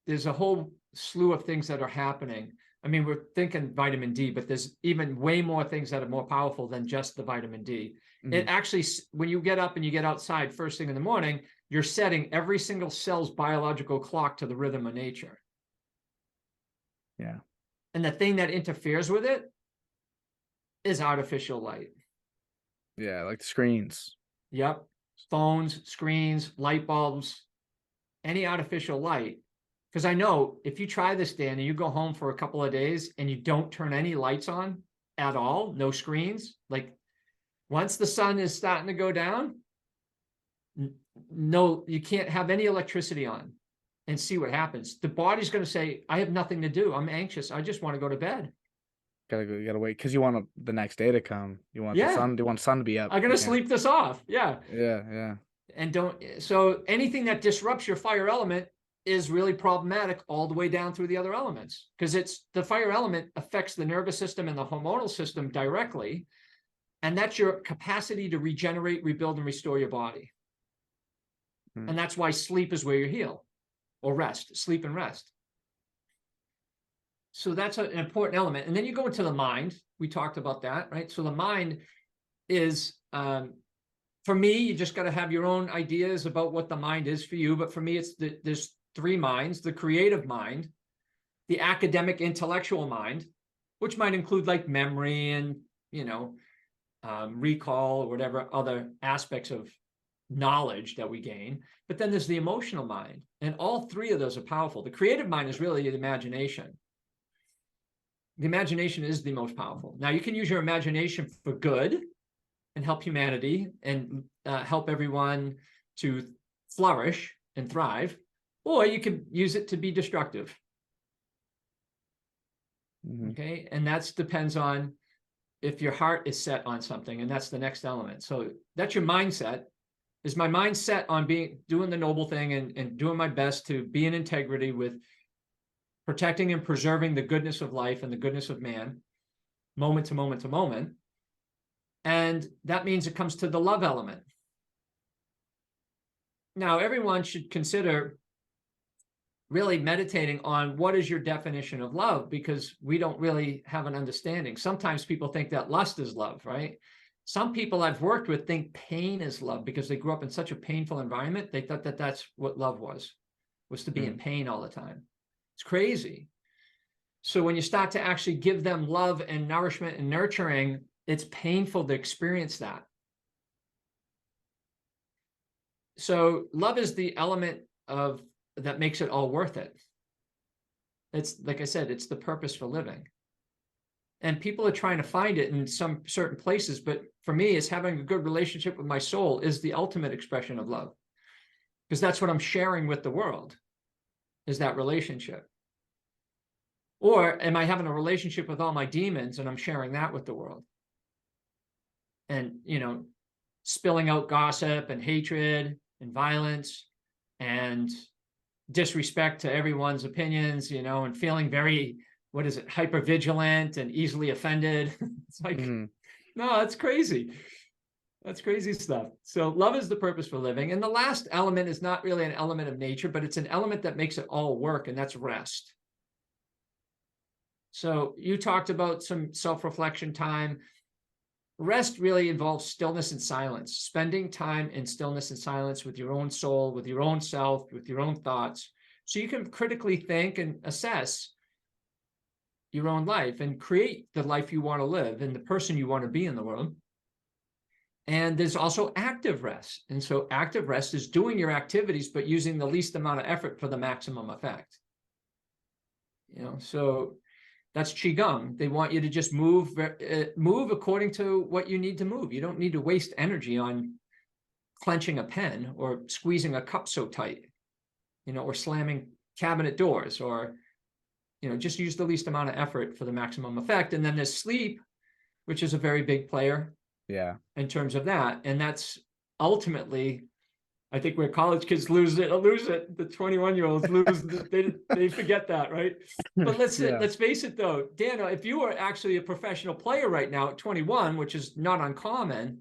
Speaker 2: There's a whole slew of things that are happening. I mean, we're thinking vitamin D, but there's even way more things that are more powerful than just the vitamin D. It actually, when you get up and you get outside first thing in the morning, you're setting every single cell's biological clock to the rhythm of nature.
Speaker 1: Yeah.
Speaker 2: And the thing that interferes with it is artificial light.
Speaker 1: Yeah, like the screens.
Speaker 2: Yep. Phones, screens, light bulbs, any artificial light. Because I know if you try this, Dan, and you go home for a couple of days and you don't turn any lights on at all, no screens, like once the sun is starting to go down, no, you can't have any electricity on and see what happens. The body's going to say, I have nothing to do. I'm anxious. I just want to go to bed.
Speaker 1: You gotta wait because you want the next day to come. You want the sun. You want sun to be up.
Speaker 2: I'm going to sleep this off. Yeah.
Speaker 1: Yeah.
Speaker 2: And so anything that disrupts your fire element is really problematic all the way down through the other elements, because the fire element affects the nervous system and the hormonal system directly. And that's your capacity to regenerate, rebuild, and restore your body. And that's why sleep is where you heal, or rest, sleep and rest. So that's an important element. And then you go into the mind. We talked about that, right? So the mind is, for me, you just got to have your own ideas about what the mind is for you. But for me, there's three minds: the creative mind, the academic intellectual mind, which might include like memory and, recall or whatever other aspects of knowledge that we gain. But then there's the emotional mind. And all three of those are powerful. The creative mind is really the imagination. The imagination is the most powerful. Now, you can use your imagination for good and help humanity and help everyone to flourish and thrive, or you can use it to be destructive. Okay, and that depends on if your heart is set on something, and that's the next element. So that's your mindset. Is my mind set on doing the noble thing and doing my best to be in integrity with protecting and preserving the goodness of life and the goodness of man, moment to moment to moment. And that means it comes to the love element. Now, everyone should consider really meditating on what is your definition of love, because we don't really have an understanding. Sometimes people think that lust is love, right? Some people I've worked with think pain is love because they grew up in such a painful environment. They thought that that's what love was to be in pain all the time. It's crazy. So when you start to actually give them love and nourishment and nurturing, it's painful to experience that. So love is the element that makes it all worth it. It's, like I said, it's the purpose for living. And people are trying to find it in some certain places, but for me, it's having a good relationship with my soul is the ultimate expression of love, because that's what I'm sharing with the world, is that relationship. Or am I having a relationship with all my demons and I'm sharing that with the world? And, spilling out gossip and hatred and violence and disrespect to everyone's opinions, and feeling very, hypervigilant and easily offended. It's like, no, that's crazy. That's crazy stuff. So love is the purpose for living. And the last element is not really an element of nature, but it's an element that makes it all work, and that's rest. So you talked about some self-reflection time. Rest really involves stillness and silence, spending time in stillness and silence with your own soul, with your own self, with your own thoughts, so you can critically think and assess your own life and create the life you want to live and the person you want to be in the world. And there's also active rest. And so active rest is doing your activities, but using the least amount of effort for the maximum effect. So that's Qigong. They want you to just move according to what you need to move. You don't need to waste energy on clenching a pen or squeezing a cup so tight, or slamming cabinet doors, or, just use the least amount of effort for the maximum effect. And then there's sleep, which is a very big player.
Speaker 1: Yeah.
Speaker 2: In terms of that. And that's ultimately, I think, where college kids lose it. The 21-year-olds lose they forget that, right? But let's face it though, Dan, if you were actually a professional player right now at 21, which is not uncommon,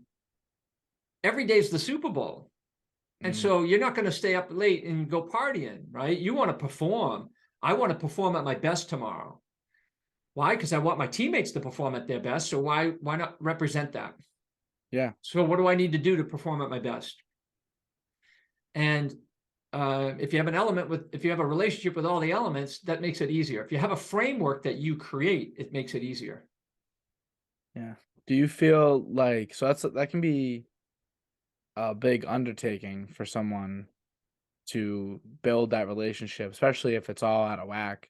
Speaker 2: every day's the Super Bowl. And so you're not going to stay up late and go partying, right? You want to perform. I want to perform at my best tomorrow. Why? Because I want my teammates to perform at their best. So why not represent that?
Speaker 1: Yeah.
Speaker 2: So what do I need to do to perform at my best? And if you have a relationship with all the elements, that makes it easier. If you have a framework that you create, it makes it easier.
Speaker 1: Yeah. Do you feel like, so that can be a big undertaking for someone to build that relationship, especially if it's all out of whack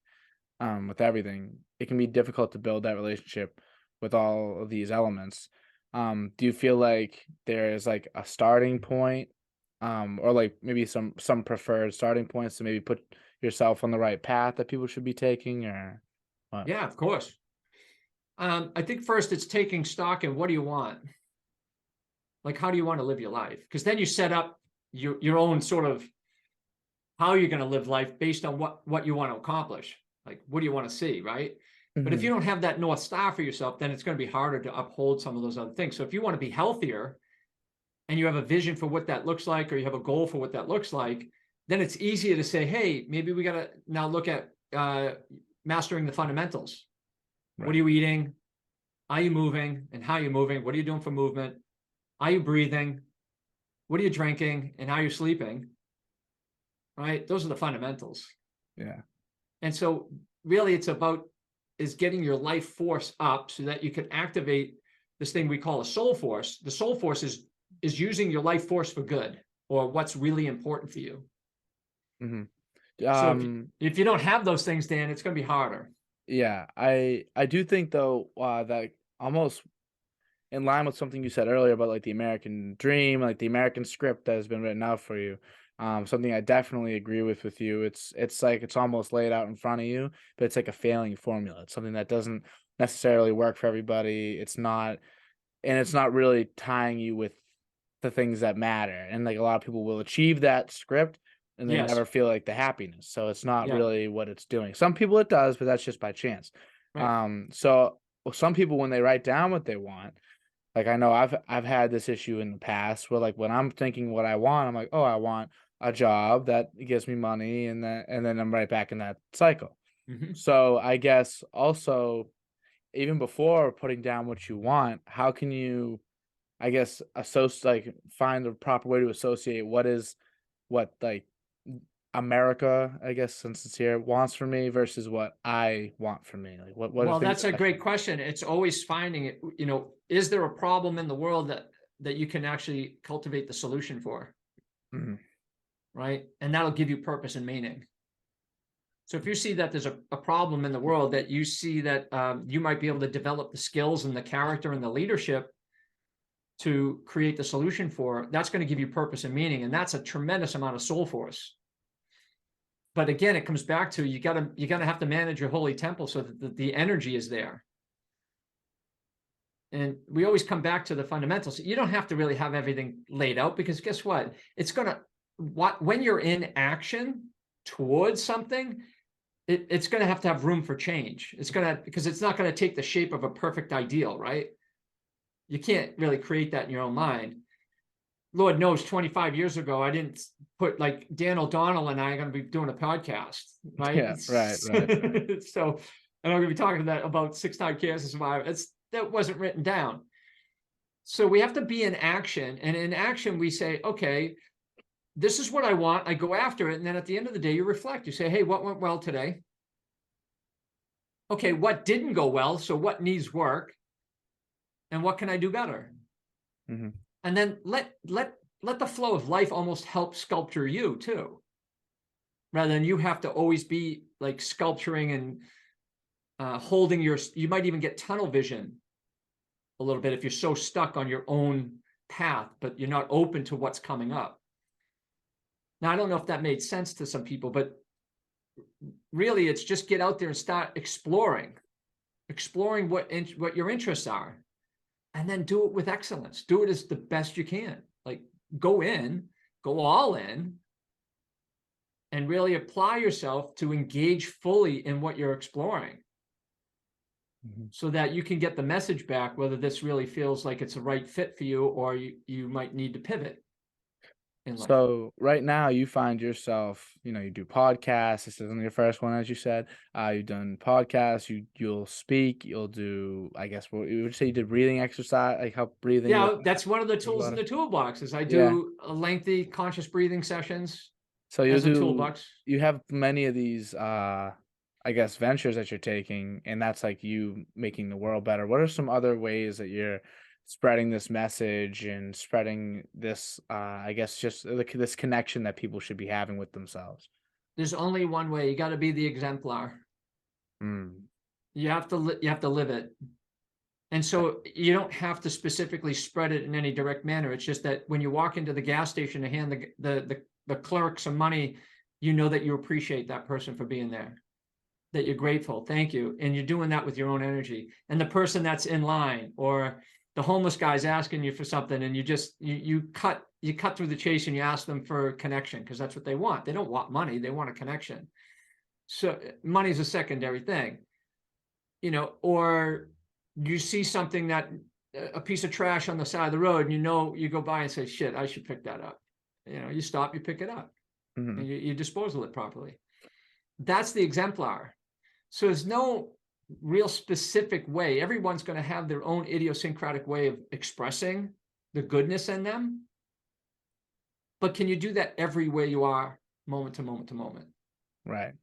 Speaker 1: with everything. It can be difficult to build that relationship with all of these elements. Do you feel like there is like a starting point, or like maybe some preferred starting points to maybe put yourself on the right path that people should be taking, or what?
Speaker 2: Yeah, of course. I think first it's taking stock in what do you want? Like, how do you want to live your life? Because then you set up your own sort of how you're going to live life based on what you want to accomplish. Like, what do you want to see, right? But if you don't have that North Star for yourself, then it's going to be harder to uphold some of those other things. So if you want to be healthier and you have a vision for what that looks like, or you have a goal for what that looks like, then it's easier to say, hey, maybe we got to now look at mastering the fundamentals. Right. What are you eating? Are you moving? And how are you moving? What are you doing for movement? Are you breathing? What are you drinking? And how are you sleeping? Right? Those are the fundamentals.
Speaker 1: Yeah.
Speaker 2: And so really it's about getting your life force up so that you can activate this thing we call a soul force. The soul force is using your life force for good, or what's really important for you. So if you don't have those things, Dan, it's going to be harder.
Speaker 1: Yeah, I do think though that almost in line with something you said earlier about like the American dream, like the American script that has been written out for you. Something I definitely agree with you. It's like it's almost laid out in front of you, but it's like a failing formula. It's something that doesn't necessarily work for everybody. It's not really tying you with the things that matter. And like a lot of people will achieve that script and they never feel like the happiness. So it's not really what it's doing. Some people it does, but that's just by chance. Right. So some people, when they write down what they want, like I know I've had this issue in the past where like when I'm thinking what I want, I'm like, oh, I want a job that gives me money, and then I'm right back in that cycle. So I guess also, even before putting down what you want, how can you, I guess, find the proper way to associate what like America, I guess, since it's here, wants from me versus what I want from me? Like what
Speaker 2: well, that's a great question. It's always finding it, is there a problem in the world that you can actually cultivate the solution for? Right? And that'll give you purpose and meaning. So if you see that there's a problem in the world, that you see that you might be able to develop the skills and the character and the leadership to create the solution for, that's going to give you purpose and meaning. And that's a tremendous amount of soul force. But again, it comes back to, you're gonna have to manage your holy temple so that the energy is there. And we always come back to the fundamentals. You don't have to really have everything laid out, because guess what? When you're in action towards something, it's going to have room for change. Because it's not going to take the shape of a perfect ideal, right? You can't really create that in your own mind. Lord knows 25 years ago, I didn't put like Dan O'Donnell and I are going to be doing a podcast, right?
Speaker 1: Yeah, right.
Speaker 2: So, and I'm going to be talking about 6-time cancer survivor. That wasn't written down. So we have to be in action. And in action, we say, okay, this is what I want. I go after it. And then at the end of the day, you reflect. You say, hey, what went well today? Okay, what didn't go well? So what needs work? And what can I do better? And then let the flow of life almost help sculpture you too, rather than you have to always be like sculpturing and holding you might even get tunnel vision a little bit if you're so stuck on your own path, but you're not open to what's coming up. Now, I don't know if that made sense to some people, but really it's just get out there and start exploring what your interests are, and then do it with excellence. Do it as the best you can. Like go all in, and really apply yourself to engage fully in what you're exploring, so that you can get the message back, whether this really feels like it's a right fit for you, or you might need to pivot in life.
Speaker 1: So right now you find yourself, you do podcasts. This isn't your first one, as you said. You've done podcasts. You'll speak. You'll do, I guess, what you would say, you did breathing exercise, like help breathing.
Speaker 2: Yeah, that's one of the tools in the toolbox. Is I do lengthy conscious breathing sessions.
Speaker 1: So
Speaker 2: as a toolbox.
Speaker 1: You have many of these, I guess, ventures that you're taking, and that's like you making the world better. What are some other ways that you're spreading this message and spreading this, I guess, just this connection that people should be having with themselves?
Speaker 2: There's only one way. You got to be the exemplar. You have to live it. And so you don't have to specifically spread it in any direct manner. It's just that when you walk into the gas station to hand the clerk some money, you know that you appreciate that person for being there, that you're grateful, thank you. And you're doing that with your own energy. And the person that's in line, or the homeless guy's asking you for something, and you cut through the chase and you ask them for connection, because that's what they want. They don't want money, they want a connection. So money's a secondary thing, or you see something a piece of trash on the side of the road, and you go by and say, shit, I should pick that up. You stop, you pick it up, and you dispose of it properly. That's the exemplar. So there's no real specific way. Everyone's going to have their own idiosyncratic way of expressing the goodness in them. But can you do that everywhere you are, moment to moment to moment?
Speaker 1: Right.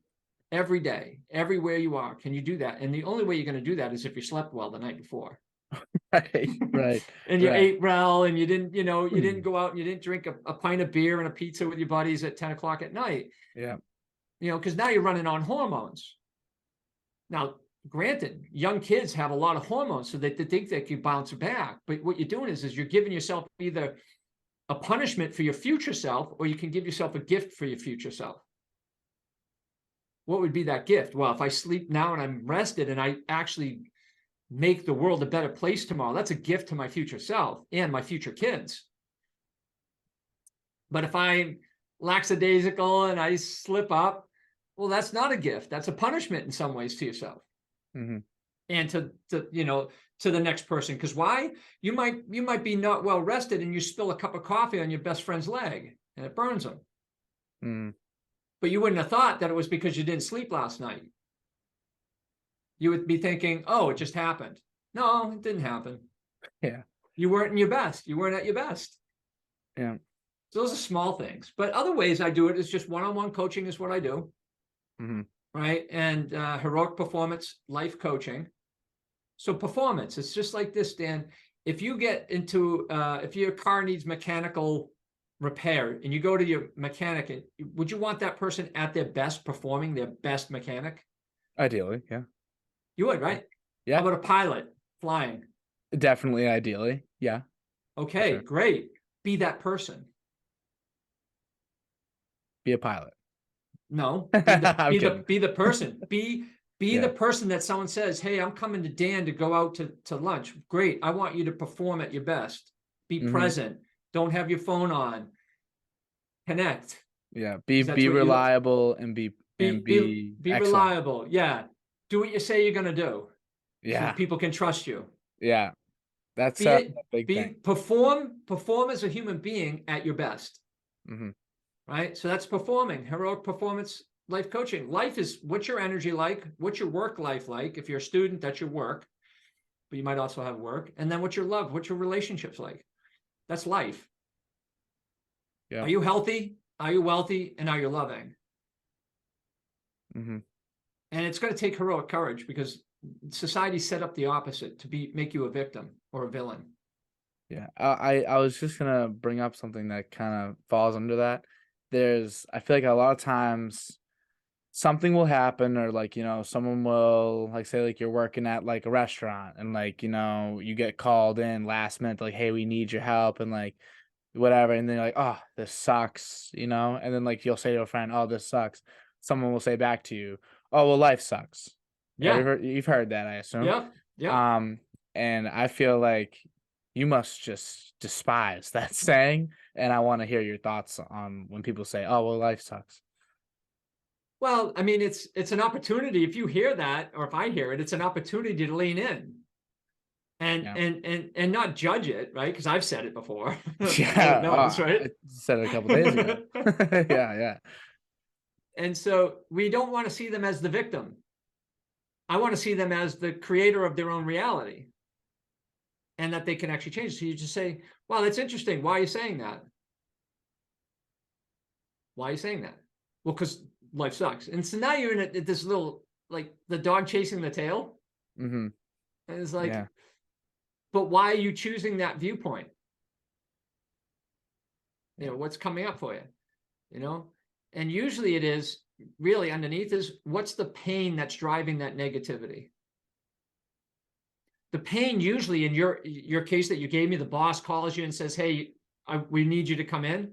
Speaker 2: Every day, everywhere you are, can you do that? And the only way you're going to do that is if you slept well the night before.
Speaker 1: Right.
Speaker 2: And you ate well, and you didn't, you didn't go out and you didn't drink a pint of beer and a pizza with your buddies at 10 o'clock at night.
Speaker 1: Yeah.
Speaker 2: Because now you're running on hormones. Now, granted, young kids have a lot of hormones, so they think they can bounce back. But what you're doing is you're giving yourself either a punishment for your future self, or you can give yourself a gift for your future self. What would be that gift? Well, if I sleep now and I'm rested and I actually make the world a better place tomorrow, that's a gift to my future self and my future kids. But if I'm lackadaisical and I slip up, well, that's not a gift. That's a punishment in some ways to yourself. And to the next person. Because why? You might be not well rested, and you spill a cup of coffee on your best friend's leg and it burns them. But you wouldn't have thought that it was because you didn't sleep last night. You would be thinking, oh, it just happened. No, it didn't happen.
Speaker 1: Yeah.
Speaker 2: You weren't in your best. You weren't at your best.
Speaker 1: Yeah.
Speaker 2: So those are small things. But other ways I do it is just one-on-one coaching is what I do. Right. And heroic performance, life coaching. So performance, it's just like this, Dan. If you get into, if your car needs mechanical repair and you go to your mechanic, would you want that person at their best, performing their best mechanic?
Speaker 1: Ideally, yeah.
Speaker 2: You would, right?
Speaker 1: Yeah.
Speaker 2: How about a pilot flying?
Speaker 1: Definitely, ideally, yeah.
Speaker 2: Okay, sure. Great. Be that person.
Speaker 1: Be a pilot.
Speaker 2: No, be the person. Be the person that someone says, hey, I'm coming to Dan to go out to lunch. Great. I want you to perform at your best. Be present. Don't have your phone on. Connect.
Speaker 1: Yeah. Be reliable and be
Speaker 2: reliable. Yeah. Do what you say you're gonna do.
Speaker 1: Yeah.
Speaker 2: So people can trust you.
Speaker 1: Yeah. That's a big thing.
Speaker 2: Perform as a human being at your best. Right? So that's performing, heroic performance, life coaching. Life is, what's your energy like? What's your work life like? If you're a student, that's your work, but you might also have work. And then what's your love? What's your relationships like? That's life. Yeah. Are you healthy? Are you wealthy? And are you loving? And it's going to take heroic courage, because society set up the opposite, to make you a victim or a villain.
Speaker 1: Yeah. I was just going to bring up something that kind of falls under that. I feel like a lot of times something will happen, or like, someone will, like, say, like, you're working at like a restaurant, and like, you get called in last minute, like, hey, we need your help, and like whatever, and then you're like, oh, this sucks, and then like you'll say to a friend, oh, this sucks. Someone will say back to you, oh, well, life sucks.
Speaker 2: Yeah.
Speaker 1: You've heard that, I assume.
Speaker 2: Yep. Yep.
Speaker 1: um and I feel like you must just despise that saying, and I want to hear your thoughts on when people say, oh, well, life sucks.
Speaker 2: Well, I mean, it's an opportunity. If you hear that, or if I hear it, it's an opportunity to lean in and
Speaker 1: Yeah.
Speaker 2: and not judge it, right? Because I've said it before. Lord
Speaker 1: Yeah,
Speaker 2: knows, right?
Speaker 1: I said it a couple days ago. Yeah, yeah.
Speaker 2: And so we don't want to see them as the victim. I want to see them as the creator of their own reality, and that they can actually change. So you just say, "Wow, that's interesting. Why are you saying that? Why are you saying that?" Well, because life sucks. And so now you're in this little, like the dog chasing the tail.
Speaker 1: Mm-hmm.
Speaker 2: And it's like,
Speaker 1: Yeah.
Speaker 2: but why are you choosing that viewpoint?
Speaker 1: Yeah.
Speaker 2: What's coming up for you? And usually it is really underneath is, what's the pain that's driving that negativity? The pain usually in your case that you gave me, the boss calls you and says, hey, we need you to come in.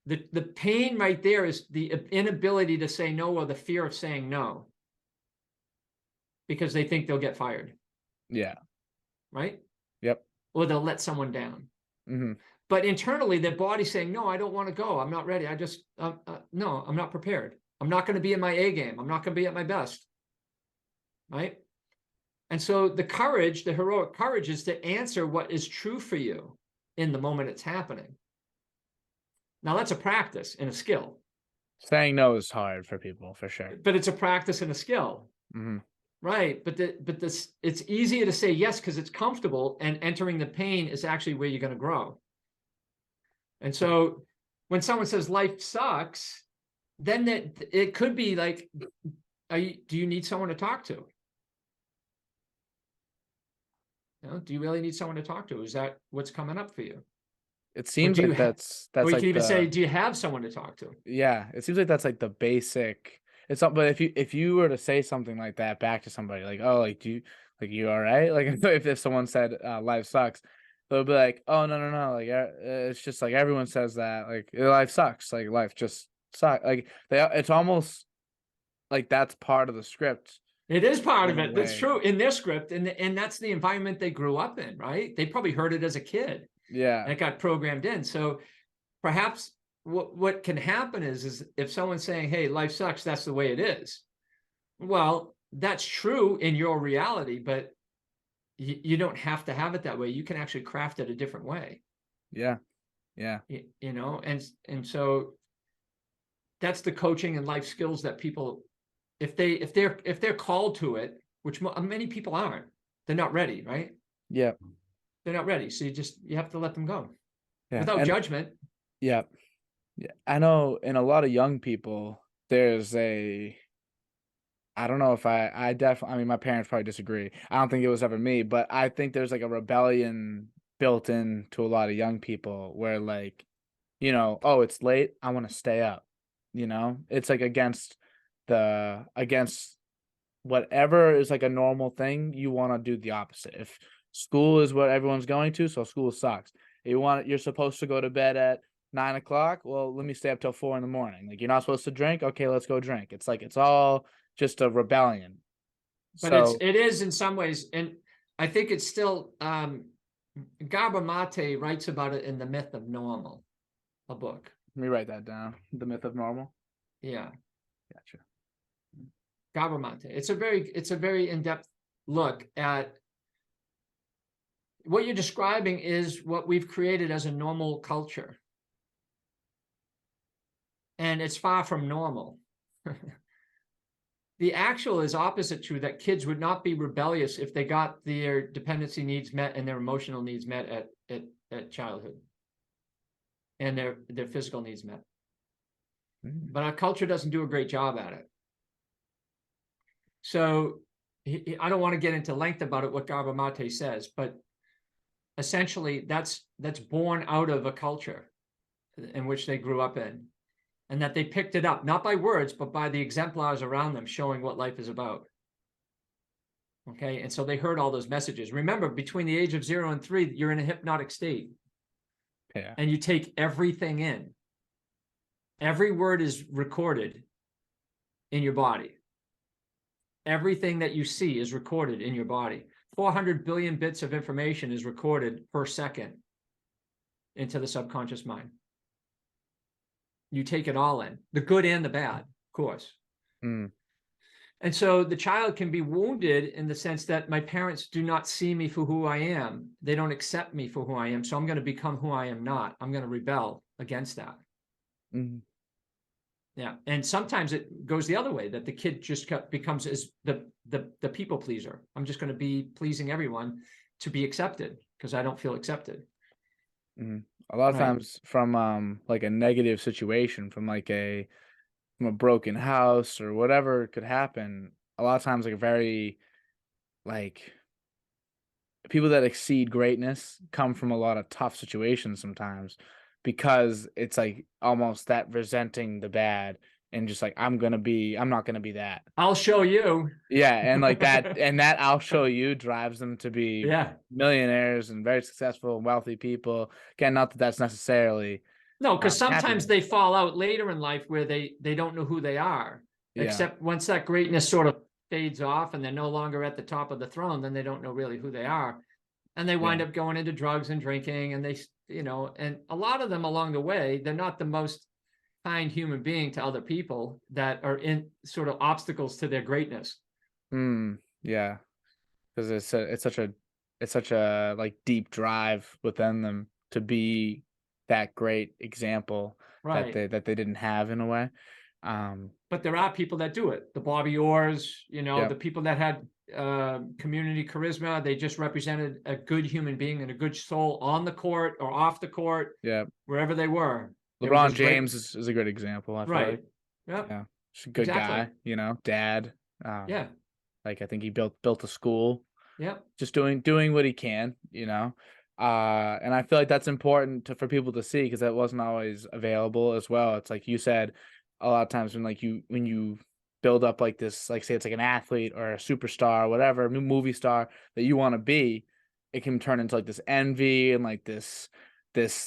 Speaker 2: The pain right there is the inability to say no, or the fear of saying no, because they think they'll get fired,
Speaker 1: Yeah.
Speaker 2: right?
Speaker 1: Yep.
Speaker 2: Or they'll let someone down.
Speaker 1: Mm-hmm.
Speaker 2: But internally, their body's saying, no, I don't want to go. I'm not ready. No, I'm not prepared. I'm not going to be in my A game. I'm not going to be at my best. Right. And so the courage, the heroic courage, is to answer what is true for you in the moment it's happening. Now, that's a practice and a skill.
Speaker 1: Saying no is hard for people, for sure.
Speaker 2: But it's a practice and a skill.
Speaker 1: Mm-hmm.
Speaker 2: Right. But it's easier to say yes because it's comfortable, and entering the pain is actually where you're going to grow. And so when someone says life sucks, then it could be like, do you need someone to talk to? Do you really need someone to talk to? Is that what's coming up for you?
Speaker 1: It
Speaker 2: Or
Speaker 1: seems
Speaker 2: do you
Speaker 1: like that's
Speaker 2: or you
Speaker 1: like
Speaker 2: can even say, do you have someone to talk to?
Speaker 1: yeah, it seems like that's like the basic. It's not, but if you were to say something like that back to somebody, like, oh, like, you all right? Like, if someone said life sucks, they'll be like, oh, no, no, no, like, it's just like everyone says that, like, life sucks, like, life just sucks, like, it's almost like that's part of the script
Speaker 2: It is part of
Speaker 1: in a
Speaker 2: it. That's
Speaker 1: way.
Speaker 2: true in their script, and that's the environment they grew up in, right? They probably heard it as a kid,
Speaker 1: Yeah.
Speaker 2: and it got programmed in. So perhaps what can happen is if someone's saying, hey, life sucks, that's the way it is. Well, that's true in your reality, but you don't have to have it that way. You can actually craft it a different way.
Speaker 1: Yeah. Yeah.
Speaker 2: And so that's the coaching and life skills that people, if they're called to it, which many people aren't, they're not ready, right?
Speaker 1: Yeah.
Speaker 2: They're not ready. So you have to let them go
Speaker 1: Yeah.
Speaker 2: without
Speaker 1: And
Speaker 2: judgment.
Speaker 1: yeah. Yeah. I know in a lot of young people, there's I don't know if I definitely, I mean, my parents probably disagree. I don't think it was ever me, but I think there's like a rebellion built into a lot of young people where, like, oh, it's late, I want to stay up. It's like against whatever is like a normal thing, you want to do the opposite. If school is what everyone's going to, so school sucks. You're supposed to go to bed at 9 o'clock. Well, let me stay up till 4 in the morning. Like, you're not supposed to drink. Okay, let's go drink. It's like, it's all just a rebellion.
Speaker 2: But
Speaker 1: So
Speaker 2: it is in some ways, and I think it's still Gabor Mate writes about it in The Myth of Normal, a book.
Speaker 1: let me write that down. The Myth of Normal.
Speaker 2: Yeah.
Speaker 1: Gotcha.
Speaker 2: Gabor Mate. It's a very in-depth look at what you're describing is what we've created as a normal culture. And it's far from normal. The actual is opposite true, that kids would not be rebellious if they got their dependency needs met and their emotional needs met at childhood, and their physical needs met. But our culture doesn't do a great job at it. So I don't want to get into length about it, what Gabor Mate says, but essentially that's born out of a culture in which they grew up in. and that they picked it up, not by words, but by the exemplars around them showing what life is about. Okay, and so they heard all those messages. Remember, between the age of 0 and 3, you're in a hypnotic state.
Speaker 1: Yeah.
Speaker 2: And you take everything in. Every word is recorded in your body. Everything that you see is recorded in your body. 400 billion bits of information is recorded per second into the subconscious mind. You take it all in, the good and the bad, of course.
Speaker 1: Mm.
Speaker 2: And so the child can be wounded in the sense that my parents do not see me for who I am. They don't accept me for who I am. So I'm going to become who I am not. I'm going to rebel against that.
Speaker 1: Mm.
Speaker 2: Yeah. And sometimes it goes the other way, that the kid just becomes as the people pleaser. I'm just going to be pleasing everyone to be accepted because I don't feel accepted.
Speaker 1: Mm. A lot of
Speaker 2: Right.
Speaker 1: times from like a negative situation, from a broken house or whatever could happen, a lot of times like very like people that exceed greatness come from a lot of tough situations sometimes, because it's like almost that resenting the bad and just like I'm not gonna be that.
Speaker 2: I'll show you.
Speaker 1: Yeah, and like that I'll show you drives them to be
Speaker 2: Yeah.
Speaker 1: millionaires and very successful and wealthy people. Again, not that that's necessarily
Speaker 2: No, because sometimes
Speaker 1: happiness.
Speaker 2: they fall out later in life where they don't know who they are.
Speaker 1: Yeah,
Speaker 2: Except once that greatness sort of fades off and they're no longer at the top of the throne, then they don't know really who they are. And they wind
Speaker 1: yeah.
Speaker 2: up going into drugs and drinking, and they, and a lot of them along the way, they're not the most kind human being to other people that are in sort of obstacles to their greatness.
Speaker 1: Yeah, because it's such a like deep drive within them to be that great example
Speaker 2: Right.
Speaker 1: that they didn't have in a way.
Speaker 2: But there are people that do it. The Bobby Orrs,
Speaker 1: Yep.
Speaker 2: the people that had community charisma, they just represented a good human being and a good soul on the court or off the court,
Speaker 1: Yeah.
Speaker 2: wherever they were. They were
Speaker 1: LeBron
Speaker 2: just great.
Speaker 1: James is a good example, I feel
Speaker 2: Right.
Speaker 1: like.
Speaker 2: Yep.
Speaker 1: Yeah. Just a good
Speaker 2: Exactly.
Speaker 1: guy, dad.
Speaker 2: Yeah.
Speaker 1: Like I think he built a school,
Speaker 2: Yep.
Speaker 1: just doing what he can, and I feel like that's important for people to see, because that wasn't always available as well. It's like you said, a lot of times when you build up like this, like say it's like an athlete or a superstar or whatever, a new movie star that you want to be, it can turn into like this envy and like this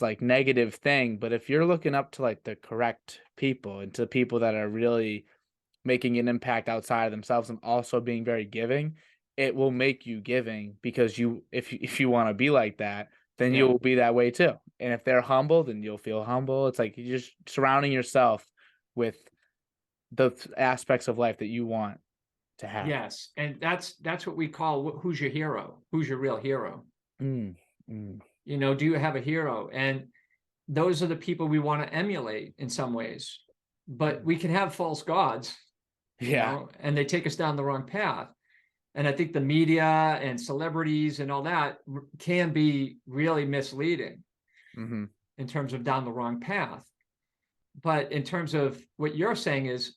Speaker 1: like negative thing. But if you're looking up to like the correct people and to people that are really making an impact outside of themselves and also being very giving, it will make you giving, because if you want to be like that, then
Speaker 2: Yeah.
Speaker 1: you'll be that way too. And if they're humble, then you'll feel humble. It's like you're just surrounding yourself with the aspects of life that you want to have.
Speaker 2: Yes. And that's what we call who's your hero? Who's your real hero?
Speaker 1: Mm, mm.
Speaker 2: Do you have a hero? And those are the people we want to emulate in some ways. But we can have false gods,
Speaker 1: Yeah.
Speaker 2: and they take us down the wrong path. And I think the media and celebrities and all that can be really misleading
Speaker 1: Mm-hmm.
Speaker 2: in terms of down the wrong path. But in terms of what you're saying is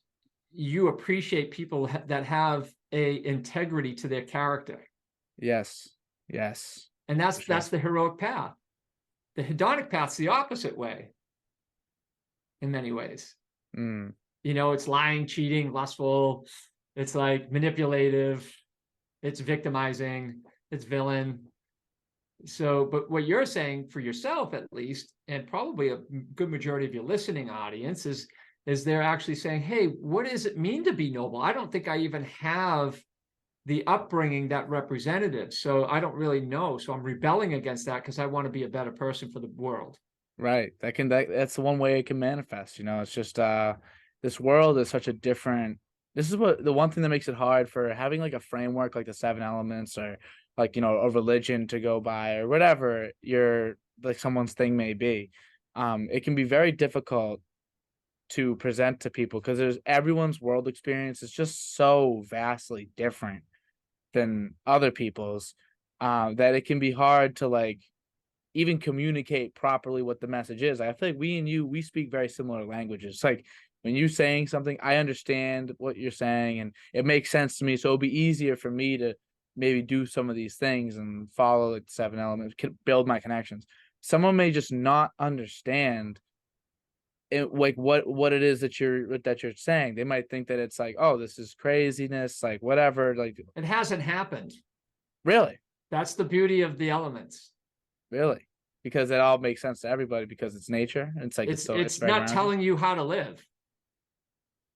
Speaker 2: you appreciate people that have a integrity to their character.
Speaker 1: Yes. Yes.
Speaker 2: And
Speaker 1: For sure.
Speaker 2: that's the heroic path. The hedonic path's the opposite way in many ways.
Speaker 1: Mm.
Speaker 2: It's lying, cheating, lustful. It's like manipulative. It's victimizing. It's villain. So, but what you're saying for yourself, at least, and probably a good majority of your listening audience is they're actually saying, hey, what does it mean to be noble? I don't think I even have the upbringing that representative. So I don't really know. So I'm rebelling against that because I want to be a better person for the world.
Speaker 1: Right. That's the one way it can manifest. It's just this world is such a different. This is what the one thing that makes it hard for having like a framework like the 7 elements, or like a religion to go by, or whatever your like someone's thing may be. It can be very difficult to present to people, because there's everyone's world experience is just so vastly different than other people's, that it can be hard to like even communicate properly what the message is. I feel like we speak very similar languages. Like when you saying something, I understand what you're saying and it makes sense to me. So it'll be easier for me to maybe do some of these things and follow like the 7 elements, build my connections. Someone may just not understand like what it is that you're saying. They might think that it's like, oh, this is craziness, like whatever. Like,
Speaker 2: It hasn't happened.
Speaker 1: really,
Speaker 2: That's the beauty of the elements.
Speaker 1: really, because it all makes sense to everybody because it's nature. And it's like it's
Speaker 2: It's
Speaker 1: very
Speaker 2: not
Speaker 1: grounded.
Speaker 2: telling you how to live.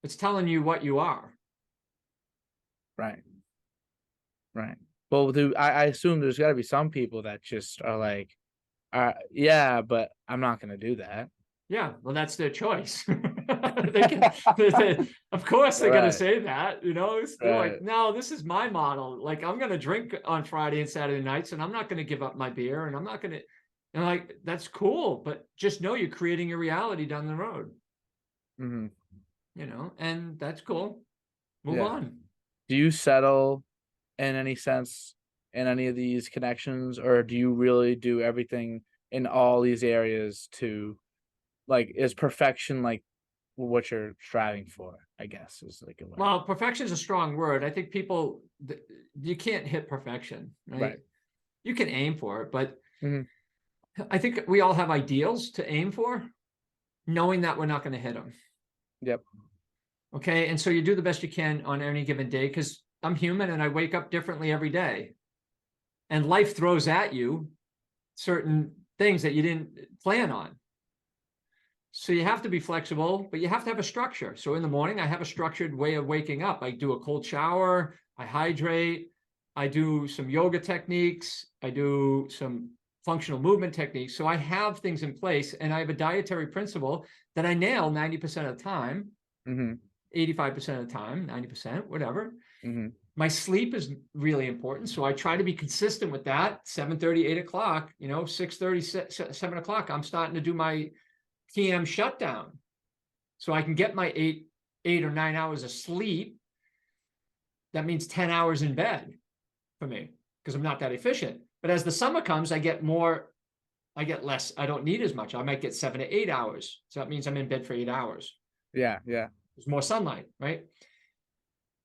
Speaker 2: It's telling you what you are.
Speaker 1: Right. Right. Well, I assume there's got to be some people that just are like, yeah, but I'm not going to do that.
Speaker 2: Yeah, well, that's their choice. They can, of course, they're gonna
Speaker 1: Right.
Speaker 2: say that. They're
Speaker 1: Right.
Speaker 2: like, no, this is my model. Like, I'm gonna drink on Friday and Saturday nights, and I'm not gonna give up my beer, and I'm not gonna. And like, that's cool, but just know you're creating your reality down the road.
Speaker 1: Hmm.
Speaker 2: And that's cool. Move
Speaker 1: Yeah.
Speaker 2: on.
Speaker 1: Do you settle in any sense in any of these connections, or do you really do everything in all these areas to like is perfection like what you're striving for? I guess is like a way.
Speaker 2: Well, perfection is a strong word. I think people, you can't hit perfection, right?
Speaker 1: Right.
Speaker 2: You can aim for it, but
Speaker 1: Hmm.
Speaker 2: I think we all have ideals to aim for, knowing that we're not going to hit them.
Speaker 1: Yep.
Speaker 2: Okay. And so you do the best you can on any given day, because I'm human and I wake up differently every day. And life throws at you certain things that you didn't plan on. So you have to be flexible, but you have to have a structure. So in the morning, I have a structured way of waking up. I do a cold shower, I hydrate, I do some yoga techniques, I do some functional movement techniques. So I have things in place, and I have a dietary principle that I nail 90% of the time,
Speaker 1: Hmm.
Speaker 2: 85% of the time, 90%, whatever.
Speaker 1: Hmm.
Speaker 2: My sleep is really important. So I try to be consistent with that. 7:30, 8 o'clock, 6:30, 7 o'clock, I'm starting to do my PM shutdown. So I can get my 8 or 9 hours of sleep. That means 10 hours in bed for me, because I'm not that efficient. But as the summer comes, I get less. I don't need as much. I might get 7 to 8 hours. So that means I'm in bed for 8 hours.
Speaker 1: Yeah. Yeah.
Speaker 2: There's more sunlight, right?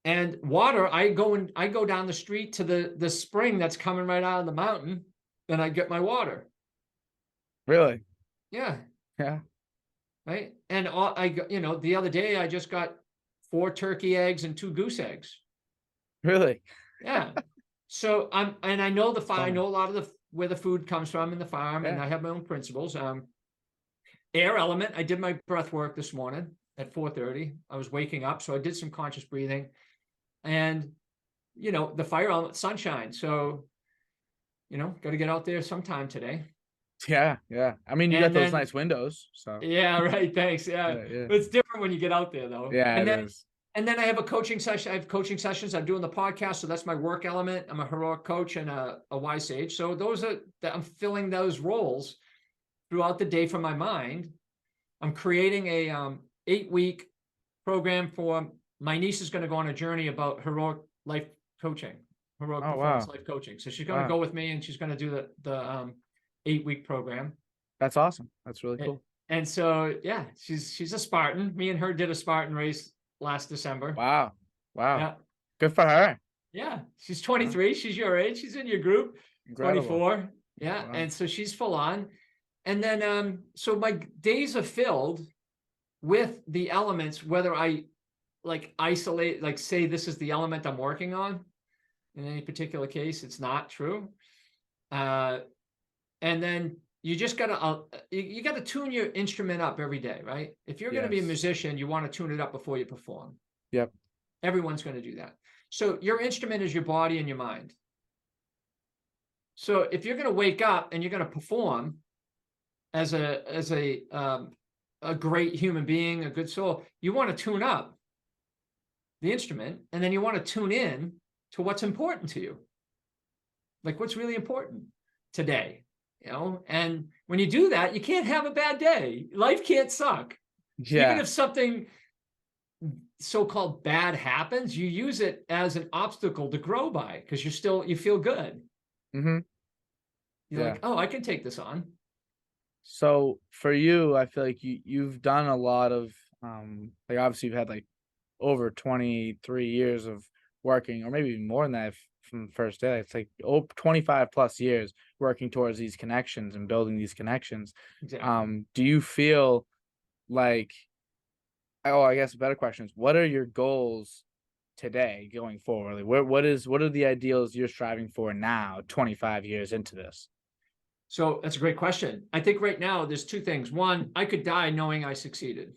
Speaker 2: And water, I go down the street to the spring that's coming right out of the mountain, and I get my water.
Speaker 1: Really.
Speaker 2: Yeah.
Speaker 1: Yeah.
Speaker 2: Right. And the other day I just got 4 turkey eggs and 2 goose eggs.
Speaker 1: Really.
Speaker 2: Yeah. So I know I
Speaker 1: Fun.
Speaker 2: know a lot of where the food comes from in the farm, and
Speaker 1: Yeah.
Speaker 2: I have my own principles. Air element, I did my breath work this morning at 4:30. I was waking up, so I did some conscious breathing. And the fire element, sunshine. So got to get out there sometime today.
Speaker 1: Yeah. Yeah. I mean, you got
Speaker 2: And
Speaker 1: those
Speaker 2: then,
Speaker 1: nice windows, so
Speaker 2: yeah, right. Thanks. Yeah.
Speaker 1: yeah. Yeah.
Speaker 2: But it's different when you get out there, though.
Speaker 1: Yeah.
Speaker 2: And
Speaker 1: It
Speaker 2: then
Speaker 1: is.
Speaker 2: And then I have a coaching session. I have coaching sessions. I'm doing the podcast. So that's my work element. I'm a heroic coach and a wise sage. So I'm filling those roles throughout the day from my mind. I'm creating a 8-week program for my niece is going to go on a journey about heroic life coaching, heroic
Speaker 1: Oh
Speaker 2: performance
Speaker 1: wow.
Speaker 2: life coaching. So she's going to
Speaker 1: Wow.
Speaker 2: go with me, and she's going to do the 8-week program.
Speaker 1: That's awesome. That's really cool.
Speaker 2: And so, yeah, she's a Spartan. Me and her did a Spartan race last December.
Speaker 1: Wow. Wow.
Speaker 2: Yeah.
Speaker 1: Good for her.
Speaker 2: Yeah. She's
Speaker 1: Wow.
Speaker 2: 23. She's your age. She's in your group.
Speaker 1: Incredible.
Speaker 2: 24. Yeah.
Speaker 1: Wow.
Speaker 2: And so she's full on. And then, so my days are filled with the elements, whether I like isolate, like say this is the element I'm working on. In any particular case, it's not true. And then you just gotta you gotta tune your instrument up every day, right? If you're gonna be a
Speaker 1: Yes.
Speaker 2: musician, you want to tune it up before you perform.
Speaker 1: Yep.
Speaker 2: Everyone's going to do that. So your instrument is your body and your mind. So if you're going to wake up and you're going to perform as a great human being, a good soul, you want to tune up the instrument, and then you want to tune in to what's important to you. Like what's really important today, and when you do that, you can't have a bad day. Life can't suck.
Speaker 1: Yeah.
Speaker 2: Even if something so-called bad happens, you use it as an obstacle to grow by, because you feel good.
Speaker 1: Mm-hmm.
Speaker 2: You're like, oh, I can take this on.
Speaker 1: So for you, I feel like you've done a lot of like obviously you've had like over 23 years of working, or maybe even more than that from the first day. It's like 25 plus years working towards these connections and building these connections.
Speaker 2: Exactly.
Speaker 1: Do you feel like, oh, I guess a better question is, what are your goals today going forward? Like, what are the ideals you're striving for now, 25 years into this?
Speaker 2: So that's a great question. I think right now there's two things. One, I could die knowing I succeeded.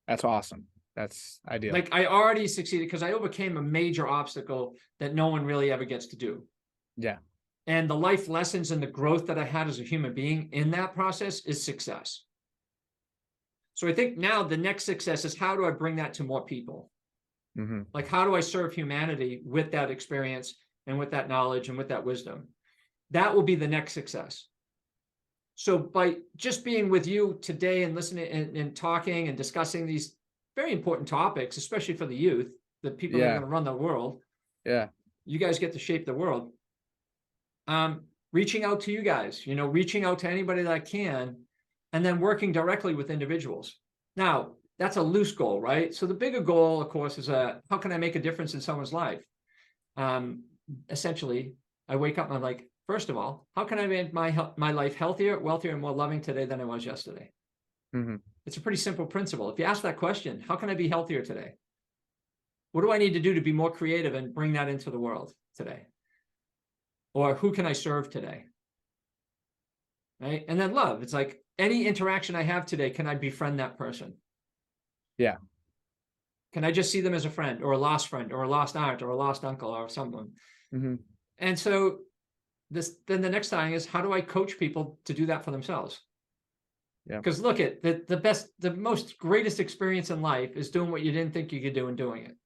Speaker 1: That's awesome. That's ideal.
Speaker 2: Like I already succeeded because I overcame a major obstacle that no one really ever gets to do.
Speaker 1: Yeah.
Speaker 2: And the life lessons and the growth that I had as a human being in that process is success. So I think now the next success is, how do I bring that to more people?
Speaker 1: Mm-hmm.
Speaker 2: Like, how do I serve humanity with that experience and with that knowledge and with that wisdom? That will be the next success. So by just being with you today and listening and talking and discussing these very important topics, especially for the youth, the people that are
Speaker 1: Yeah.
Speaker 2: going to run the world,
Speaker 1: Yeah.
Speaker 2: you guys get to shape the world. Reaching out to you guys, reaching out to anybody that I can, and then working directly with individuals. Now, that's a loose goal, right? So the bigger goal, of course, is how can I make a difference in someone's life? Essentially, I wake up and I'm like, first of all, how can I make my life healthier, wealthier, and more loving today than I was yesterday?
Speaker 1: Mm-hmm.
Speaker 2: It's a pretty simple principle. If you ask that question, how can I be healthier today? What do I need to do to be more creative and bring that into the world today? Or who can I serve today? Right? And then love. It's like, any interaction I have today, can I befriend that person?
Speaker 1: Yeah.
Speaker 2: Can I just see them as a friend or a lost friend or a lost aunt or a lost uncle or someone?
Speaker 1: Mm-hmm.
Speaker 2: And so then the next thing is, how do I coach people to do that for themselves?
Speaker 1: Yeah.
Speaker 2: Because look at the most greatest experience in life is doing what you didn't think you could do and doing it.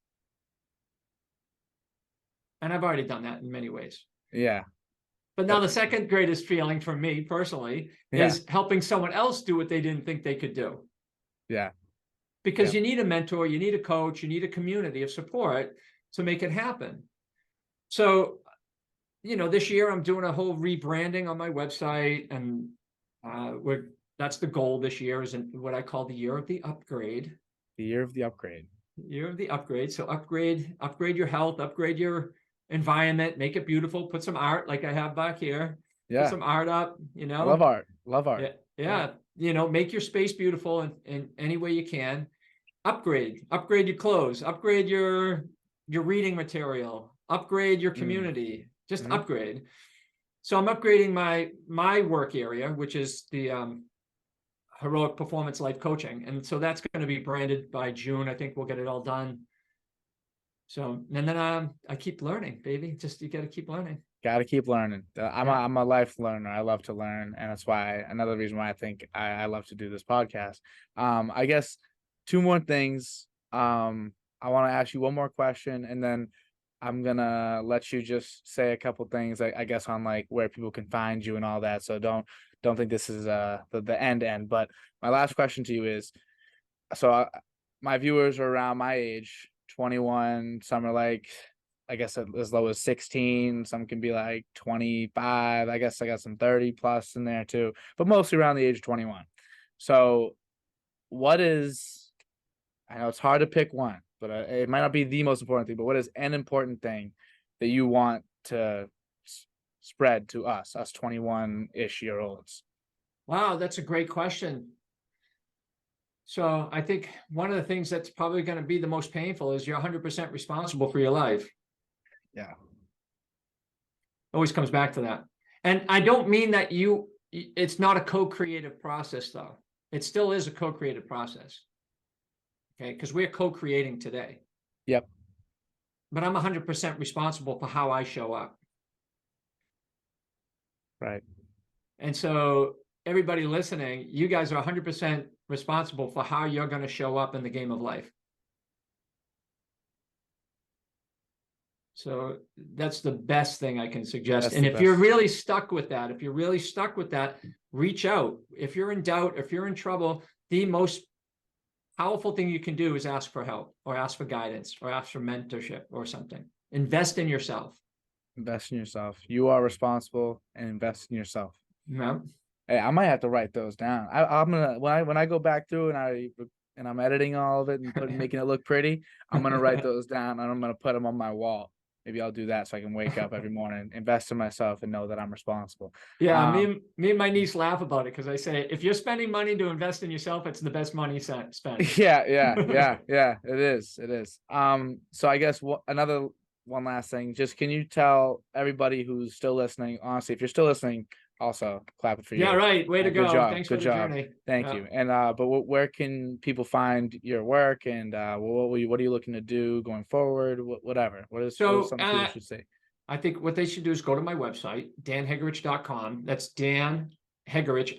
Speaker 2: And I've already done that in many ways.
Speaker 1: Yeah.
Speaker 2: But now the second greatest feeling for me personally is helping someone else do what they didn't think they could do.
Speaker 1: Yeah.
Speaker 2: Because you need a mentor, you need a coach, you need a community of support to make it happen. So, this year I'm doing a whole rebranding on my website, and that's the goal this year, is what I call the year of the upgrade.
Speaker 1: The year of the upgrade.
Speaker 2: Year of the upgrade. So upgrade your health, upgrade your environment, make it beautiful, put some art like I have back here.
Speaker 1: Yeah.
Speaker 2: Put some art up,
Speaker 1: I love art. Love art.
Speaker 2: Yeah. Make your space beautiful in any way you can. Upgrade your clothes, upgrade your reading material, upgrade your community, just upgrade. So I'm upgrading my work area, which is the Heroic Performance Life Coaching. And so that's going to be branded by June. I think we'll get it all done. So, and then I keep learning, baby. Just, you got to keep learning.
Speaker 1: Got to keep learning. I'm a life learner. I love to learn. And that's why, another reason why I think I love to do this podcast. I guess two more things. I want to ask you one more question, and then I'm gonna let you just say a couple things, I guess, on like where people can find you and all that. So don't think this is the end. But my last question to you is, so my viewers are around my age, 21. Some are like, I guess, as low as 16. Some can be like 25. I guess I got some 30 plus in there too, but mostly around the age of 21. So I know it's hard to pick one, but it might not be the most important thing, but what is an important thing that you want to spread to us 21-ish year olds?
Speaker 2: Wow, that's a great question. So I think one of the things that's probably going to be the most painful is you're 100% responsible for your life.
Speaker 1: Yeah.
Speaker 2: Always comes back to that. And I don't mean that it's not a co-creative process, though. It still is a co-creative process. Okay, because we're co-creating today.
Speaker 1: Yep.
Speaker 2: But I'm 100% responsible for how I show up.
Speaker 1: Right.
Speaker 2: And so everybody listening, you guys are 100% responsible for how you're going to show up in the game of life. So that's the best thing I can suggest. And if you're really stuck with that, reach out. If you're in doubt, if you're in trouble, the most powerful thing you can do is ask for help, or ask for guidance, or ask for mentorship or something. Invest in yourself.
Speaker 1: Invest in yourself. You are responsible, and invest in yourself.
Speaker 2: Yeah.
Speaker 1: Hey, I might have to write those down. I'm gonna, when I go back through and I'm editing all of it and making it look pretty, I'm gonna write those down, and I'm gonna put them on my wall. maybe I'll do that so I can wake up every morning, invest in myself, and know that I'm responsible.
Speaker 2: Yeah, me and my niece laugh about it because I say, if you're spending money to invest in yourself, it's the best money spent.
Speaker 1: Yeah. It is. So I guess one last thing, just can you tell everybody who's still listening, honestly, if you're still listening, also clap it for you.
Speaker 2: Yeah, right. Way to
Speaker 1: Good
Speaker 2: go.
Speaker 1: job.
Speaker 2: Thanks
Speaker 1: Good
Speaker 2: for the
Speaker 1: job.
Speaker 2: journey.
Speaker 1: Thank
Speaker 2: Yeah.
Speaker 1: you. And but where can people find your work, and what are you looking to do going forward? Whatever. What is something people should say?
Speaker 2: I think what they should do is go to my website, danhegerich.com. That's Dan Hegerich,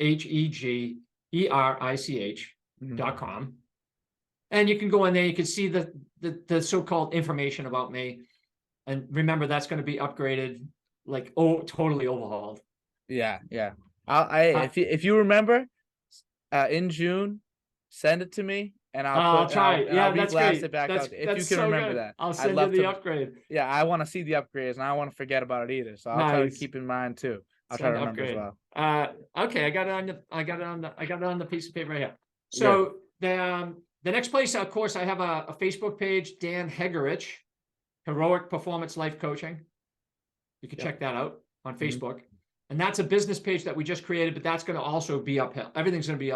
Speaker 2: Hegerich.com. And you can go in there, you can see the so-called information about me. And remember, that's going to be upgraded, like, totally overhauled.
Speaker 1: Yeah. If you remember, in June, send it to me, and
Speaker 2: I'll try.
Speaker 1: I'll
Speaker 2: that's
Speaker 1: re-blast
Speaker 2: great.
Speaker 1: it back out. If you can
Speaker 2: so
Speaker 1: remember
Speaker 2: good.
Speaker 1: that,
Speaker 2: I'll
Speaker 1: I'd
Speaker 2: send you
Speaker 1: love
Speaker 2: the
Speaker 1: to.
Speaker 2: upgrade.
Speaker 1: Yeah, I want to see the upgrades, and I don't want to forget about it either. So I'll try to keep in mind too. I'll try to remember as well.
Speaker 2: Okay, I got it on the piece of paper right here. So the next place, of course, I have a Facebook page, Dan Hegerich, Heroic Performance Life Coaching. You can check that out on Facebook. And that's a business page that we just created, but that's going to also be uphill. Everything's going to be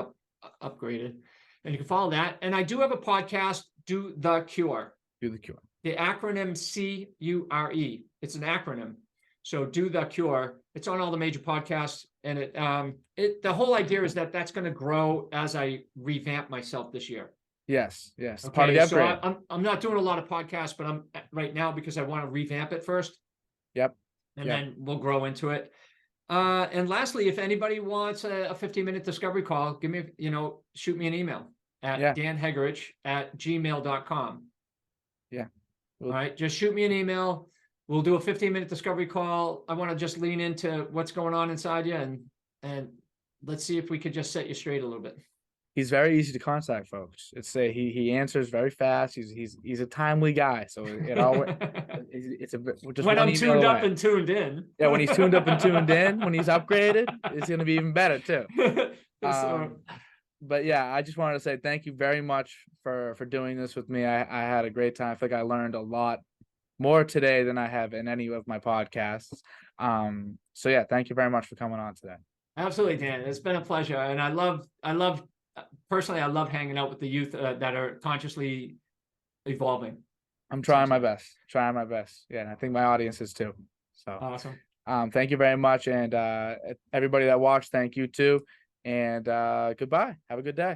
Speaker 2: upgraded. And you can follow that. And I do have a podcast, Do the Cure.
Speaker 1: Do the Cure.
Speaker 2: The acronym CURE. It's an acronym. So Do the Cure. It's on all the major podcasts. And the whole idea is that that's going to grow as I revamp myself this year.
Speaker 1: Yes.
Speaker 2: Okay,
Speaker 1: Part of the upgrade.
Speaker 2: So I'm not doing a lot of podcasts, but I'm right now because I want to revamp it first.
Speaker 1: Yep.
Speaker 2: And then we'll grow into it. And lastly, if anybody wants a 15-minute discovery call, shoot me an email at danhegerich@gmail.com.
Speaker 1: Yeah.
Speaker 2: All right. Just shoot me an email. We'll do a 15-minute discovery call. I want to just lean into what's going on inside you, and let's see if we could just set you straight a little bit.
Speaker 1: He's very easy to contact, folks. He answers very fast. He's a timely guy. So it always it's just
Speaker 2: when I'm tuned up and tuned in.
Speaker 1: Yeah, when he's tuned up and tuned in, when he's upgraded, it's gonna be even better too. But yeah, I just wanted to say thank you very much for doing this with me. I had a great time. I think I learned a lot more today than I have in any of my podcasts. So yeah, thank you very much for coming on today.
Speaker 2: Absolutely, Dan. It's been a pleasure, and I love personally, I love hanging out with the youth that are consciously evolving.
Speaker 1: I'm trying my best. Yeah, and I think my audience is too. So
Speaker 2: awesome.
Speaker 1: Thank you very much, and everybody that watched, thank you too. And goodbye. Have a good day.